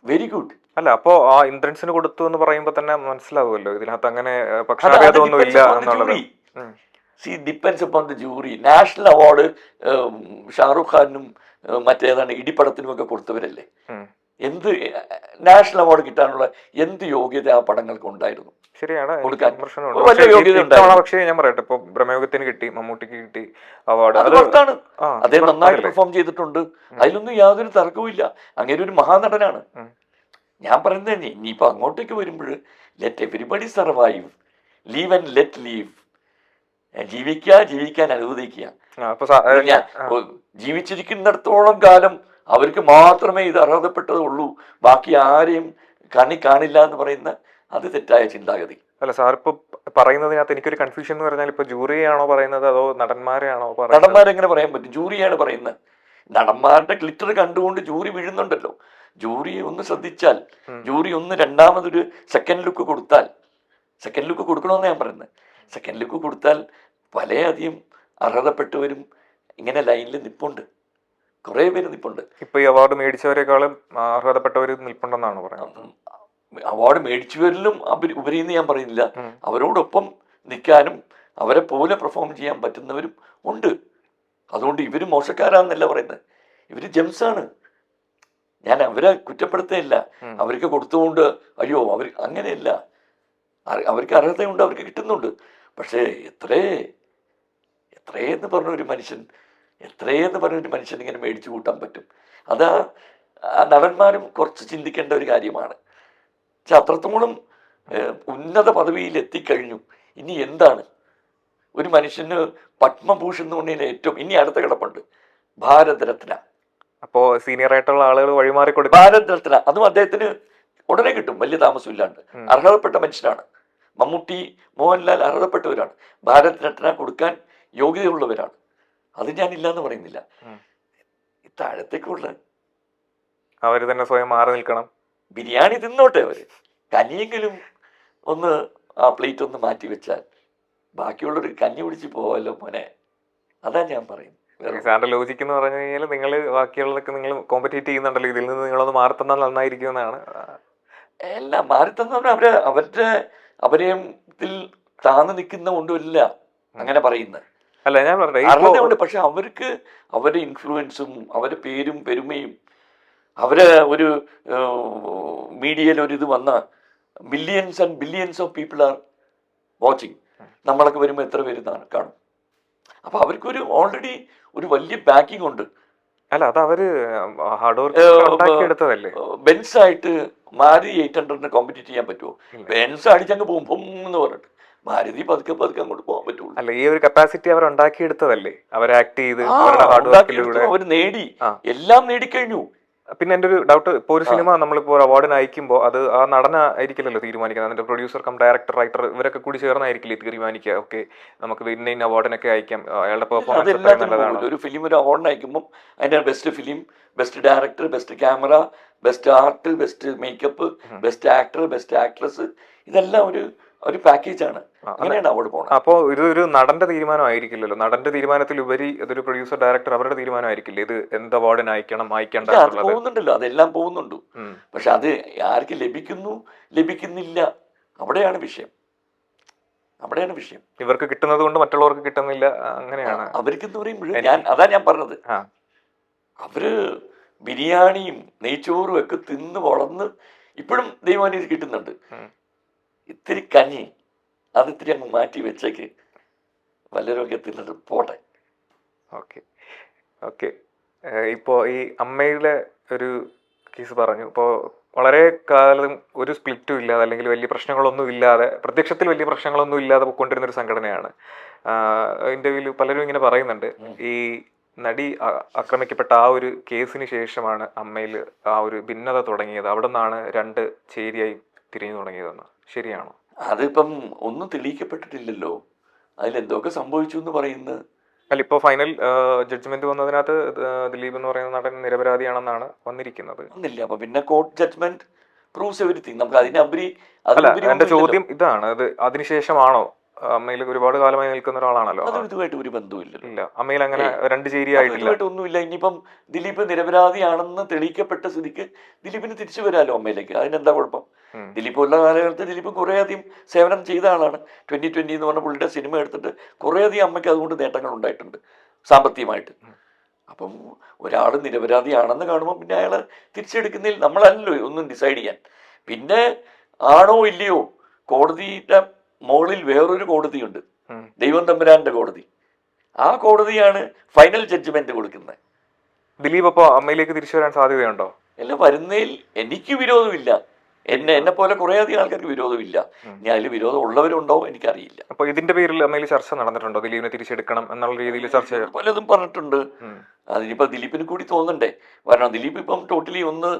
വെരി ഗുഡ്. അല്ല അപ്പോ ആ ഇന്ദ്രൻസിന് കൊടുത്തു എന്ന് പറയുമ്പോ തന്നെ മനസ്സിലാവുമല്ലോ ഇതിനകത്ത് അങ്ങനെ പക്ഷാഭേദമൊന്നും ഇല്ല എന്നുള്ളത്. Depends upon the jury. National award Shahrukh ഖാനും മറ്റേതാണ് ഇടിപ്പടത്തിനും ഒക്കെ കൊടുത്തവരല്ലേ. എന്ത് നാഷണൽ അവാർഡ് കിട്ടാനുള്ള എന്ത് യോഗ്യത ആ പടങ്ങൾക്ക് ഉണ്ടായിരുന്നു? ശരിയാണ്, കൊടുക്കാൻ വലിയ യോഗ്യത ഉണ്ടായിരുന്നു. പക്ഷേ ഞാൻ പറയട്ടെ, ഇപ്പൊ ബ്രഹ്മയുഗത്തിന് കിട്ടി, മമ്മൂട്ടിക്ക് കിട്ടി അവാർഡ്, അത് പുറത്താണ്. അദ്ദേഹം നന്നായിട്ട് പെർഫോം ചെയ്തിട്ടുണ്ട്, അതിലൊന്നും യാതൊരു തർക്കവും ഇല്ല. അങ്ങനെ ഒരു മഹാനടനാണ്. ഞാൻ പറയുന്നത് തന്നെ, ഇനിയിപ്പോ അങ്ങോട്ടേക്ക് വരുമ്പോൾ let everybody survive, leave and let leave. ജീവിക്കാൻ അനുവദിക്കുക. ജീവിച്ചിരിക്കുന്നിടത്തോളം കാലം അവർക്ക് മാത്രമേ ഇത് അർഹതപ്പെട്ടതുള്ളൂ, ബാക്കി ആരെയും കാണില്ല എന്ന് പറയുന്ന അത് തെറ്റായ ചിന്താഗതി. അല്ല സാർ ഇപ്പൊ പറയുന്നതിനകത്ത് എനിക്കൊരു കൺഫ്യൂഷൻ എന്ന് പറഞ്ഞാൽ ഇപ്പൊ ജൂറിയാണോ പറയുന്നത് അതോ നടന്മാരെയാണോ പറയുന്നത്? നടന്മാരെങ്ങനെ പറയാൻ പറ്റും? ജൂറിയാണ് പറയുന്നത്. നടന്മാരുടെ ഗ്ലിറ്റർ കണ്ടുകൊണ്ട് ജൂറി വീഴുന്നുണ്ടല്ലോ. ജൂറി ഒന്ന് ശ്രദ്ധിച്ചാൽ, ജൂറി ഒന്ന് രണ്ടാമതൊരു സെക്കൻഡ് ലുക്ക് കൊടുത്താൽ, സെക്കൻഡ് ലുക്ക് കൊടുക്കണമെന്ന് ഞാൻ പറയുന്നത്, സെക്കൻഡ് ലുക്ക് കൊടുത്താൽ പലയധികം അർഹതപ്പെട്ടവരും ഇങ്ങനെ ലൈനിൽ നിൽപ്പുണ്ട്, കുറേ പേര് നിൽപ്പുണ്ട്. ഇപ്പൊ ഈ അവാർഡ് മേടിച്ചവരെക്കാളും അർഹതപ്പെട്ടവർ നിൽപ്പുണ്ടെന്നാണ് പറയുന്നത്. അവാർഡ് മേടിച്ചവരിലും ഉപരിയെന്ന് ഞാൻ പറയുന്നില്ല, അവരോടൊപ്പം നിൽക്കാനും അവരെ പോലെ പെർഫോം ചെയ്യാൻ പറ്റുന്നവരും ഉണ്ട്. അതുകൊണ്ട് ഇവർ മോശക്കാരാന്നല്ല പറയുന്നത്, ഇവര് ജെംസാണ്. ഞാൻ അവരെ കുറ്റപ്പെടുത്തുകയില്ല. അവർക്ക് കൊടുത്തുകൊണ്ട് അയ്യോ അവർ അങ്ങനെയല്ല, അവർക്ക് അർഹതയുണ്ട്, അവർക്ക് കിട്ടുന്നുണ്ട്. പക്ഷേ എത്രയെന്ന് പറഞ്ഞൊരു മനുഷ്യൻ ഇങ്ങനെ മേടിച്ചു കൂട്ടാൻ പറ്റും? അത് ആ നടന്മാരും കുറച്ച് ചിന്തിക്കേണ്ട ഒരു കാര്യമാണ്. പക്ഷെ അത്രത്തോളം ഉന്നത പദവിയിൽ എത്തിക്കഴിഞ്ഞു. ഇനി എന്താണ് ഒരു മനുഷ്യന് പത്മഭൂഷൺ എന്ന് പറഞ്ഞാൽ ഏറ്റവും ഇനി അടുത്ത കിടപ്പുണ്ട് ഭാരത് രത്ന. അപ്പോ സീനിയർ ആയിട്ടുള്ള ആളുകൾ വഴിമാറി കൊടുക്കും. ഭാരത് രത്ന അതും അദ്ദേഹത്തിന് ഉടനെ കിട്ടും, വലിയ താമസമില്ലാണ്ട്. അർഹതപ്പെട്ട മനുഷ്യനാണ്. മമ്മൂട്ടി, മോഹൻലാൽ അർഹതപ്പെട്ടവരാണ്. ഭാരത് രത്ന കൊടുക്കാൻ യോഗ്യതയുള്ളവരാണ്. അത് ഞാനില്ലാന്ന് പറയുന്നില്ല. താഴത്തേക്കുള്ള അവര് തന്നെ സ്വയം മാറി നിൽക്കണം. ബിരിയാണി തിന്നോട്ടെ അവര്, കനിയെങ്കിലും ഒന്ന് ആ പ്ലേറ്റ് ഒന്ന് മാറ്റി വെച്ചാൽ ബാക്കിയുള്ളവർ കഞ്ഞി പിടിച്ച് പോവല്ലോ മോനെ. അതാ ഞാൻ പറയുന്നത്. സാറിന്റെ ലോജിക്ക് എന്ന് പറഞ്ഞു കഴിഞ്ഞാൽ നിങ്ങൾ ബാക്കിയുള്ളതൊക്കെ നിങ്ങൾ കോമ്പറ്റീറ്റ് ചെയ്യുന്നുണ്ടല്ലോ, ഇതിൽ നിന്ന് നിങ്ങളൊന്ന് മാറി തന്നാൽ നന്നായിരിക്കും എന്നാണ്. എല്ലാം മാറി തന്നവർ അവരെത്തിൽ താന്ന് നിൽക്കുന്ന കൊണ്ടുമില്ല അങ്ങനെ പറയുന്നത്. അല്ല ഞാൻ അർഹതയുണ്ട്, പക്ഷെ അവർക്ക് അവരുടെ ഇൻഫ്ലുവൻസും അവരുടെ പേരും പെരുമയും അവരെ ഒരു മീഡിയയിൽ ഒരു ഇത് വന്ന millions and billions of people are watching. നമ്മളൊക്കെ വരുമ്പോൾ എത്ര പേര് കാണും. അപ്പൊ അവർക്കൊരു ഓൾറെഡി ഒരു വലിയ ബാക്കിംഗ് ഉണ്ട്. അല്ല അത് അവര് ഹാർഡ് വർക്ക് എടുത്തതല്ലേ. ബെൻസ് ആയിട്ട് മാരുതി 800 കോമ്പറ്റീറ്റ് ചെയ്യാൻ പറ്റുമോ? ബെൻസ് അടിച്ചങ്ങ് പോകും എന്ന് പറഞ്ഞിട്ട് മാരുതി പതുക്കെ അങ്ങോട്ട് പോകാൻ പറ്റുള്ളൂ. അല്ല ഈ ഒരു കപ്പാസിറ്റി അവർ ഉണ്ടാക്കിയെടുത്തതല്ലേ, അവർ ആക്ട് ചെയ്ത് അവരുടെ ഹാർഡ് വർക്കിലൂടെ അവർ നേടി, എല്ലാം നേടിക്കഴിഞ്ഞു. പിന്നെ എൻ്റെ ഒരു ഡൗട്ട്, ഇപ്പോൾ ഒരു സിനിമ നമ്മളിപ്പോൾ അവാർഡിന് അയക്കുമ്പോൾ അത് ആ നടനായിരിക്കില്ലല്ലോ തീരുമാനിക്കുന്നത്, അതിന്റെ പ്രൊഡ്യൂസർ കം ഡയറക്ടർ റൈറ്റർ ഇവരൊക്കെ കൂടി ചേർന്നായിരിക്കില്ലേ തീരുമാനിക്കുക? ഓക്കെ നമുക്ക് ഇന്ന അവാർഡിനൊക്കെ അയക്കാം, അയാളുടെ പെർഫോമൻസ് നല്ലതാണ്. ഒരു ഫിലിം ഒരു അവാർഡിന് അയക്കുമ്പോൾ അതിന്റെ best film, best director, best camera, best art, best makeup, best actor, best actress, ഇതെല്ലാം ഒരു പാക്കേജാണ്. അങ്ങനെയാണ് അവാർഡ് പോകുന്നത്. അപ്പോൾ ഇതൊരു നടന്റെ തീരുമാനമായിരിക്കില്ലല്ലോ, നടന്റെ തീരുമാനത്തിലുപരി ഇതൊരു പ്രൊഡ്യൂസർ ഡയറക്ടർ അവരുടെ തീരുമാനമായിരിക്കില്ലേ ഇത് എന്ത് അവാർഡിന് അയക്കണം അയക്കേണ്ട? അത് പോകുന്നുണ്ടല്ലോ, അതെല്ലാം പോകുന്നുണ്ട്. പക്ഷെ അത് ആർക്ക് ലഭിക്കുന്നില്ല, അവിടെയാണ് വിഷയം. ഇവർക്ക് കിട്ടുന്നത് കൊണ്ട് മറ്റുള്ളവർക്ക് കിട്ടുന്നില്ല, അങ്ങനെയാണ് അവർക്ക് എന്ന് പറയുമ്പോൾ. അതാ ഞാൻ പറഞ്ഞത്, അവര് ബിരിയാണിയും നെയ്ച്ചോറും ഒക്കെ തിന്ന് വളർന്ന് ഇപ്പോഴും ദൈവാനുഗ്രഹം കിട്ടുന്നുണ്ട്. ഇത്തിരി കഞ്ഞി അത് ഇത്തിരി അങ്ങ് മാറ്റി വെച്ചേക്ക്, വല്ലവരൊക്കെ തിന്നിട്ട് പോട്ടെ. Okay okay. ഇപ്പോൾ ഈ അമ്മയുടെ ഒരു കേസ് പറഞ്ഞു. ഇപ്പോൾ വളരെ കാലം ഒരു സ്പ്ലിറ്റും ഇല്ലാതെ അല്ലെങ്കിൽ വലിയ പ്രശ്നങ്ങളൊന്നും ഇല്ലാതെ, പ്രത്യക്ഷത്തിൽ വലിയ പ്രശ്നങ്ങളൊന്നും ഇല്ലാതെ പോയിക്കൊണ്ടിരുന്ന ഒരു സംഘടനയാണ്. ഇന്റർവ്യൂവിൽ പലരും ഇങ്ങനെ പറയുന്നുണ്ട്, ഈ നടി ആക്രമിക്കപ്പെട്ട ആ ഒരു കേസിന് ശേഷമാണ് അമ്മയിൽ ആ ഒരു ഭിന്നത തുടങ്ങിയത്, അവിടെ നിന്നാണ് രണ്ട് ചേരിയായി തിരിഞ്ഞു തുടങ്ങിയതെന്ന്. ശരിയാണോ? അതിപ്പം ഒന്നും തെളിയിക്കപ്പെട്ടിട്ടില്ലല്ലോ, അതിലെന്തൊക്കെ സംഭവിച്ചു എന്ന് പറയുന്നത്. അല്ല, ഇപ്പോൾ ഫൈനൽ ജഡ്ജ്മെന്റ് വന്നതിനകത്ത് ദിലീപ് എന്ന് പറയുന്ന നടൻ നിരപരാധിയാണെന്നാണ് വന്നിരിക്കുന്നത്. ഒന്നില്ല, അപ്പൊ പിന്നെ കോർട്ട് ജഡ്ജ്മെന്റ് പ്രൂവ്സ് എവരിത്തിങ്. നമുക്ക് അതിനുപരി അല്ല, എന്റെ ചോദ്യം ഇതാണ്, അത് അതിനുശേഷമാണോ? അമ്മയിൽ ഒരുപാട് കാലമായി നിൽക്കുന്ന ഒരാളാണല്ലോ. അത് ഇതുമായിട്ട് ഒരു ബന്ധവുമില്ലല്ലോ. ഇല്ല, അമ്മയിൽ അങ്ങനെ രണ്ട് ചേരിയായിട്ടില്ല. ഇതുമായിട്ട് ഒന്നുമില്ല. ഇനിയിപ്പം ദിലീപ് നിരപരാധിയാണെന്ന് തെളിയിക്കപ്പെട്ട സ്ഥിതിക്ക് ദിലീപിന് തിരിച്ചു വരാമല്ലോ അമ്മയിലേക്ക്, അതിനെന്താ കുഴപ്പം? ദിലീപ് ഉള്ള കാലഘട്ടത്തിൽ ദിലീപ് കുറേയധികം സേവനം ചെയ്ത ആളാണ്. 2020 എന്ന് പറഞ്ഞ പുള്ളിയുടെ സിനിമ എടുത്തിട്ട് കുറേയധികം അമ്മയ്ക്ക് അതുകൊണ്ട് നേട്ടങ്ങൾ ഉണ്ടായിട്ടുണ്ട് സാമ്പത്തികമായിട്ട്. അപ്പം ഒരാൾ നിരപരാധിയാണെന്ന് കാണുമ്പോൾ പിന്നെ അയാളെ തിരിച്ചെടുക്കുന്നതിൽ നമ്മളല്ലല്ലോ ഒന്നും ഡിസൈഡ് ചെയ്യാൻ. പിന്നെ ആണോ ഇല്ലയോ, കോടതിയുടെ മുകളിൽ വേറൊരു കോടതിയുണ്ട്, ദൈവം തമ്പുരാന്റെ കോടതി. ആ കോടതിയാണ് ഫൈനൽ ജഡ്ജ്മെന്റ് കൊടുക്കുന്നത്. ദിലീപ് അപ്പോൾ അമ്മയിലേക്ക് തിരിച്ചു വരാൻ സാധ്യതയുണ്ടോ? എല്ലാം വരുന്നതിൽ എനിക്ക് വിരോധമില്ല, എന്നെ പോലെ കുറേയധികം ആൾക്കാർക്ക് വിരോധമില്ല. ഇനി അതിൽ വിരോധം ഉള്ളവരുണ്ടോ എനിക്കറിയില്ല. അപ്പൊ ഇതിന്റെ പേരിൽ അമ്മയിൽ ചർച്ച നടന്നിട്ടുണ്ടോ? ദിലീപിനെ തിരിച്ചെടുക്കണം എന്നുള്ള രീതിയിൽ ചർച്ച പലതും പറഞ്ഞിട്ടുണ്ട്. അതിനിപ്പോ ദിലീപിന് കൂടി തോന്നണ്ടേ വരണം. ദിലീപ് ഇപ്പം ടോട്ടലി ഒന്ന്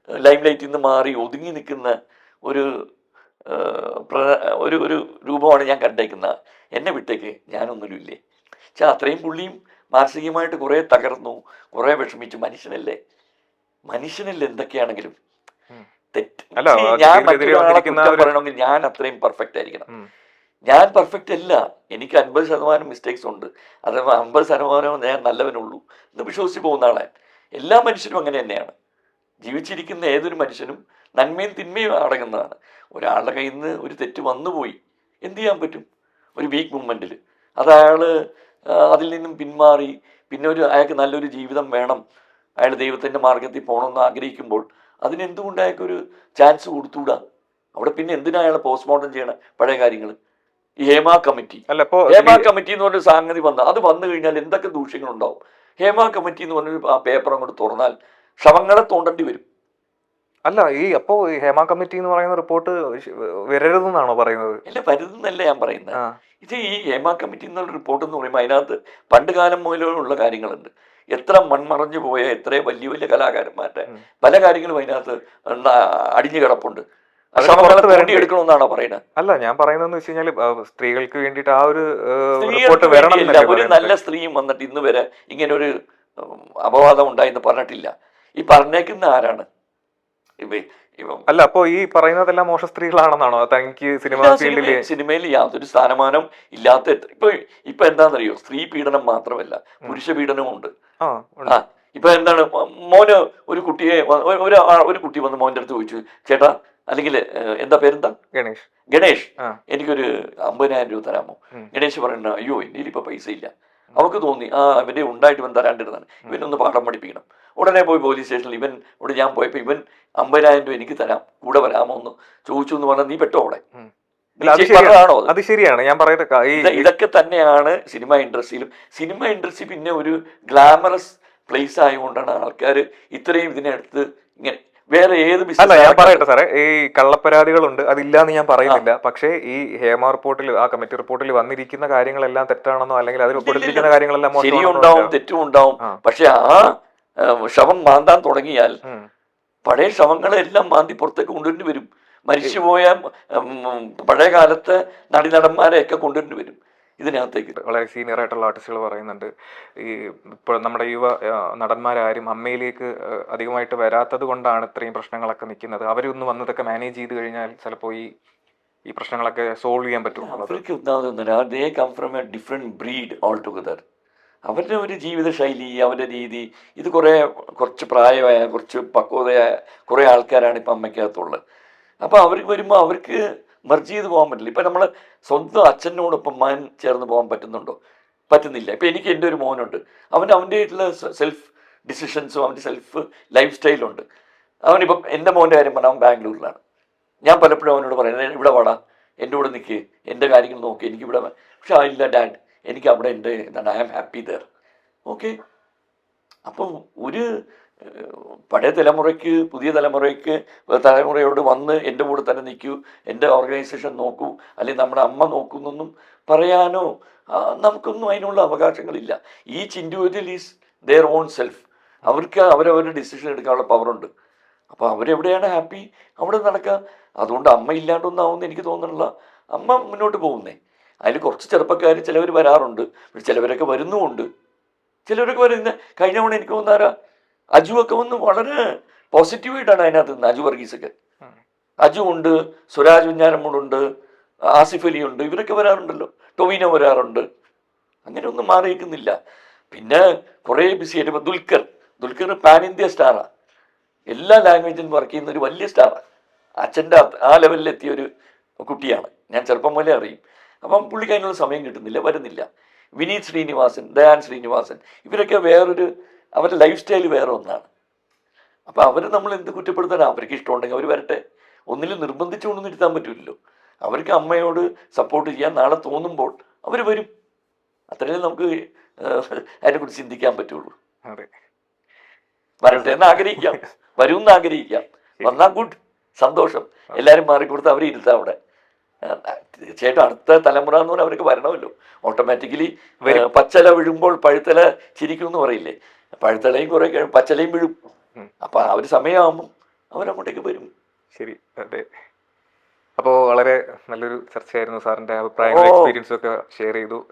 ലൈം ലൈറ്റിൽ നിന്ന് മാറി ഒതുങ്ങി നിൽക്കുന്ന ഒരു ഒരു രൂപമാണ് ഞാൻ കണ്ടേക്കുന്നത്. എന്നെ വിട്ടേക്ക്, ഞാനൊന്നുമില്ലേ. പക്ഷെ അത്രയും പുള്ളിയും മാനസികമായിട്ട് കുറേ തകർന്നു, കുറേ വിഷമിച്ചു. മനുഷ്യനല്ലേ എന്തൊക്കെയാണെങ്കിലും തെറ്റ്. ഞാൻ മറ്റൊരാളെ കുറ്റം പറയണമെങ്കിൽ ഞാൻ അത്രയും പെർഫെക്റ്റ് ആയിരിക്കണം. ഞാൻ പെർഫെക്റ്റ് അല്ല, എനിക്ക് 50% മിസ്റ്റേക്സ് ഉണ്ട്. അത് 50% ഞാൻ നല്ലവനുള്ളൂ എന്ന് വിശ്വസിച്ച് പോകുന്ന ആളെ. എല്ലാ മനുഷ്യരും അങ്ങനെ തന്നെയാണ്. ജീവിച്ചിരിക്കുന്ന ഏതൊരു മനുഷ്യനും നന്മയും തിന്മയും അടങ്ങുന്നതാണ്. ഒരാളുടെ കയ്യിൽ നിന്ന് ഒരു തെറ്റ് വന്നുപോയി, എന്ത് ചെയ്യാൻ പറ്റും? ഒരു വീക്ക് മൂമെൻറ്റിൽ അത് അയാൾ അതിൽ നിന്നും പിന്മാറി പിന്നെ അയാൾക്ക് നല്ലൊരു ജീവിതം വേണം, അയാൾ ദൈവത്തിൻ്റെ മാർഗത്തിൽ പോകണമെന്ന് ആഗ്രഹിക്കുമ്പോൾ അതിനെന്തുകൊണ്ട് അയാൾക്കൊരു ചാൻസ് കൊടുത്തുകൂടാ? അവിടെ പിന്നെ എന്തിനാ അയാളെ പോസ്റ്റ്മോർട്ടം ചെയ്യണം പഴയ കാര്യങ്ങൾ? ഈ ഹേമ കമ്മിറ്റി എന്ന് പറഞ്ഞൊരു സംഗതി അത് വന്നു കഴിഞ്ഞാൽ എന്തൊക്കെ ദൂഷ്യങ്ങളുണ്ടാവും? ഹേമ കമ്മിറ്റി എന്ന് പറഞ്ഞൊരു ആ പേപ്പർ അങ്ങോട്ട് തുറന്നാൽ ശവങ്ങളെ തോണ്ടേണ്ടി വരും. അല്ല, അപ്പോ ഹേമ കമ്മിറ്റി എന്ന് പറയുന്ന റിപ്പോർട്ട് വരരുതെന്നാണോ പറയുന്നത്? അല്ല, വരുതെന്നല്ല ഞാൻ പറയുന്നത്. ഇത് ഈ ഹേമ കമ്മിറ്റി എന്നുള്ള റിപ്പോർട്ട് എന്ന് പറയുമ്പോൾ അതിനകത്ത് പണ്ട് കാലം മുതലുള്ള കാര്യങ്ങളുണ്ട്. എത്ര മൺമറഞ്ഞു പോയ എത്ര വലിയ വലിയ കലാകാരന്മാരുടെ പല കാര്യങ്ങളും അതിനകത്ത് അടിഞ്ഞു കിടപ്പുണ്ട്. എടുക്കണമെന്നാണോ പറയുന്നത്? അല്ല, ഞാൻ പറയുന്നതെന്ന് വെച്ച് കഴിഞ്ഞാൽ സ്ത്രീകൾക്ക് വേണ്ടിയിട്ട് ആ ഒരു ഒരു നല്ല സ്ത്രീയും വന്നിട്ട് ഇന്ന് വരെ ഇങ്ങനെ ഒരു അപവാദം ഉണ്ടായെന്ന് പറഞ്ഞിട്ടില്ല. ഈ പറഞ്ഞേക്കുന്ന ആരാണ്? അല്ല, അപ്പോ ഈ പറയുന്നതെല്ലാം മോശ സ്ത്രീകളാണെന്നാണോ? തനിക്ക് സിനിമയിൽ യാതൊരു സ്ഥാനമാനം ഇല്ലാത്ത ഇപ്പൊ എന്താണെന്നറിയോ? സ്ത്രീ പീഡനം മാത്രമല്ല, പുരുഷ പീഡനവും ഉണ്ട്. ഇപ്പൊ എന്താണ്, മോന് ഒരു കുട്ടി വന്ന് മോന്റെ അടുത്ത് ചോദിച്ചു, ചേട്ടാ, അല്ലെങ്കിൽ എന്താ പേരെന്താ, ഗണേഷ്, എനിക്കൊരു 50,000 രൂപ തരാമോ? ഗണേഷ് പറയുന്ന, അയ്യോ എൻ്റെ ഇപ്പൊ പൈസ ഇല്ല. അവർക്ക് തോന്നി ഇവന്റെ ഉണ്ടായിട്ട് ഇവൻ തരാണ്ടിരുന്നാണ്, ഇവനൊന്ന് പാഠം പഠിപ്പിക്കണം. ഉടനെ പോയി പോലീസ് സ്റ്റേഷനിൽ ഇവിടെ ഞാൻ പോയപ്പോൾ ഇവൻ 50,000 രൂപ എനിക്ക് തരാം, കൂടെ വരാമോ എന്ന് ചോദിച്ചു എന്ന് പറഞ്ഞാൽ നീ പെട്ടോ അവിടെ? അത് ശരിയാണ്. ഞാൻ പറയട്ടെ, ഇതൊക്കെ തന്നെയാണ് സിനിമ ഇൻഡസ്ട്രിയിലും. സിനിമ ഇൻഡസ്ട്രി പിന്നെ ഒരു ഗ്ലാമറസ് പ്ലേസ് ആയതുകൊണ്ടാണ് ആൾക്കാർ ഇത്രയും ഇതിനടുത്ത് ഇങ്ങനെ വേറെ ഏത് അല്ല, ഞാൻ പറയട്ടെ സാറേ, ഈ കള്ളപ്പരാതികളുണ്ട്, അതില്ലാന്ന് ഞാൻ പറയുന്നില്ല. പക്ഷേ ഈ ഹേമ റിപ്പോർട്ടിൽ, ആ കമ്മിറ്റി റിപ്പോർട്ടിൽ വന്നിരിക്കുന്ന കാര്യങ്ങളെല്ലാം തെറ്റാണെന്നോ അല്ലെങ്കിൽ അതിൽ ഉൾപ്പെടുത്തിയിരിക്കുന്ന കാര്യങ്ങളെല്ലാം ശരിയുണ്ടാവും തെറ്റും ഉണ്ടാവും. പക്ഷെ ആ ശവം മാന്താൻ തുടങ്ങിയാൽ പഴയ ശവങ്ങളെല്ലാം മാന്തി പുറത്തേക്ക് കൊണ്ടുവരേണ്ടി വരും. മരിച്ചുപോയ പഴയ കാലത്തെ നടന്മാരെയൊക്കെ കൊണ്ടുവരേണ്ടി വരും ഇതിനകത്തേക്ക്. വളരെ സീനിയർ ആയിട്ടുള്ള ആർട്ടിസ്റ്റുകൾ പറയുന്നുണ്ട്, ഈ ഇപ്പോൾ നമ്മുടെ യുവ നടന്മാരാരും അമ്മയിലേക്ക് അധികമായിട്ട് വരാത്തത് കൊണ്ടാണ് ഇത്രയും പ്രശ്നങ്ങളൊക്കെ നിൽക്കുന്നത്. അവരൊന്ന് വന്നതൊക്കെ മാനേജ് ചെയ്ത് കഴിഞ്ഞാൽ ചിലപ്പോൾ ഈ പ്രശ്നങ്ങളൊക്കെ സോൾവ് ചെയ്യാൻ പറ്റും. അവർക്ക് they come from a different breed all together. അവരുടെ ഒരു ജീവിതശൈലി, അവരുടെ രീതി, ഇത് കുറച്ച് പ്രായമായ, കുറച്ച് പക്വതയായ കുറേ ആൾക്കാരാണ് ഇപ്പം അമ്മയ്ക്കകത്തുള്ളത്. അപ്പോൾ അവർക്ക് വരുമ്പോൾ അവർക്ക് മെർജ് ചെയ്ത് പോകാൻ പറ്റില്ല. ഇപ്പം നമ്മൾ സ്വന്തം അച്ഛനോടൊപ്പം ചേർന്ന് പോകാൻ പറ്റുന്നുണ്ടോ? പറ്റുന്നില്ല. ഇപ്പം എനിക്ക് എൻ്റെ ഒരു മോനുണ്ട്, അവൻ്റെ ആയിട്ടുള്ള സെൽഫ് ഡിസിഷൻസും അവൻ്റെ സെൽഫ് ലൈഫ് സ്റ്റൈലുണ്ട്. അവനിപ്പം എൻ്റെ മോൻ്റെ കാര്യം പറഞ്ഞാൽ അവൻ ബാംഗ്ലൂരിലാണ്. ഞാൻ പലപ്പോഴും അവനോട് പറയുന്നത് ഇവിടെ വാടാ, എൻ്റെ കൂടെ നിൽക്ക്, എൻ്റെ കാര്യങ്ങൾ നോക്കി, എനിക്കിവിടെ. പക്ഷെ ഇല്ല ഡാഡ്, എനിക്ക് അവിടെ എൻ്റെ എന്താണ് I am happy there. Okay. അപ്പം ഒരു പഴയ തലമുറയ്ക്ക് പുതിയ തലമുറയോട് വന്ന് എൻ്റെ കൂടെ തന്നെ നിൽക്കൂ, എൻ്റെ ഓർഗനൈസേഷൻ നോക്കൂ, അല്ലെങ്കിൽ നമ്മുടെ അമ്മ നോക്കുന്നൊന്നും പറയാനോ നമുക്കൊന്നും അതിനുള്ള അവകാശങ്ങളില്ല. Each individual is their own self. അവർക്ക് അവരവരുടെ ഡിസിഷൻ എടുക്കാനുള്ള പവറുണ്ട്. അപ്പോൾ അവരെവിടെയാണ് ഹാപ്പി അവിടെ നടക്കുക. അതുകൊണ്ട് അമ്മ ഇല്ലാണ്ടൊന്നാവുമെന്ന് എനിക്ക് തോന്നുന്നില്ല. അമ്മ മുന്നോട്ട് പോകുന്നേ. അതിൽ കുറച്ച് ചെറുപ്പക്കാർ ചിലവർ വരാറുണ്ട്, പക്ഷെ ചിലവരൊക്കെ വരുന്നുമുണ്ട്. ചിലവരൊക്കെ വരുന്ന കഴിഞ്ഞ തവണ എനിക്ക് തോന്നാറാ അജു ഒക്കെ വന്ന് വളരെ പോസിറ്റീവായിട്ടാണ് അതിനകത്ത് നിന്ന്. അജു വർഗീസൊക്കെ, അജു ഉണ്ട്, സ്വരാജ് വെഞ്ഞാറമ്മൂടുണ്ട്, ആസിഫ് അലി ഉണ്ട്, ഇവരൊക്കെ വരാറുണ്ടല്ലോ, ടൊവിനോ വരാറുണ്ട്. അങ്ങനെ ഒന്നും മാറിയിരിക്കുന്നില്ല. പിന്നെ കുറേ ബിസി ആയിട്ട് ഇപ്പോൾ ദുൽഖർ പാൻ ഇന്ത്യ സ്റ്റാറാണ്. എല്ലാ ലാംഗ്വേജിലും വർക്ക് ചെയ്യുന്ന ഒരു വലിയ സ്റ്റാറാണ്. അച്ഛൻ്റെ ആ ലെവലിലെത്തിയ ഒരു കുട്ടിയാണ്. ഞാൻ ചെറുപ്പം പോലെ അറിയും. അപ്പം പുള്ളിക്ക് അതിനുള്ള സമയം കിട്ടുന്നില്ല, വരുന്നില്ല. വിനീത് ശ്രീനിവാസൻ, ദയാൻ ശ്രീനിവാസൻ, ഇവരൊക്കെ വേറൊരു, അവരുടെ ലൈഫ് സ്റ്റൈൽ വേറെ ഒന്നാണ്. അപ്പോൾ അവർ നമ്മൾ എന്ത് കുറ്റപ്പെടുത്താനാണ്? അവർക്ക് ഇഷ്ടമുണ്ടെങ്കിൽ അവർ വരട്ടെ. ഒന്നിലും നിർബന്ധിച്ചുകൊണ്ടൊന്നും ഇരുത്താൻ പറ്റില്ലല്ലോ. അവർക്ക് അമ്മയോട് സപ്പോർട്ട് ചെയ്യാൻ നാളെ തോന്നുമ്പോൾ അവർ വരും. അത്രയും നമുക്ക് അതിനെക്കുറിച്ച് ചിന്തിക്കാൻ പറ്റുള്ളൂ. വരട്ടെ എന്ന് ആഗ്രഹിക്കാം, വരുമെന്ന് ആഗ്രഹിക്കാം. വന്നാൽ ഗുഡ്, സന്തോഷം. എല്ലാവരും മാറിക്കൊടുത്ത് അവരെ ഇരുത്താം അവിടെ. തീർച്ചയായിട്ടും അടുത്ത തലമുറ എന്ന് പറഞ്ഞാൽ അവർക്ക് വരണമല്ലോ. ഓട്ടോമാറ്റിക്കലി പച്ചല വീഴുമ്പോൾ പഴുത്തല ചിരിക്കും എന്ന് പറയില്ലേ, പഴുത്തലയും കുറെ പച്ചലയും വീഴും. അപ്പൊ ആ ഒരു സമയമാകുമ്പോൾ അവരങ്ങോട്ടേക്ക് വരും. ശരി, അതെ. അപ്പോൾ വളരെ നല്ലൊരു ചർച്ചയായിരുന്നു. സാറിന്റെ അഭിപ്രായങ്ങളും എക്സ്പീരിയൻസും ഒക്കെ ഷെയർ ചെയ്തു.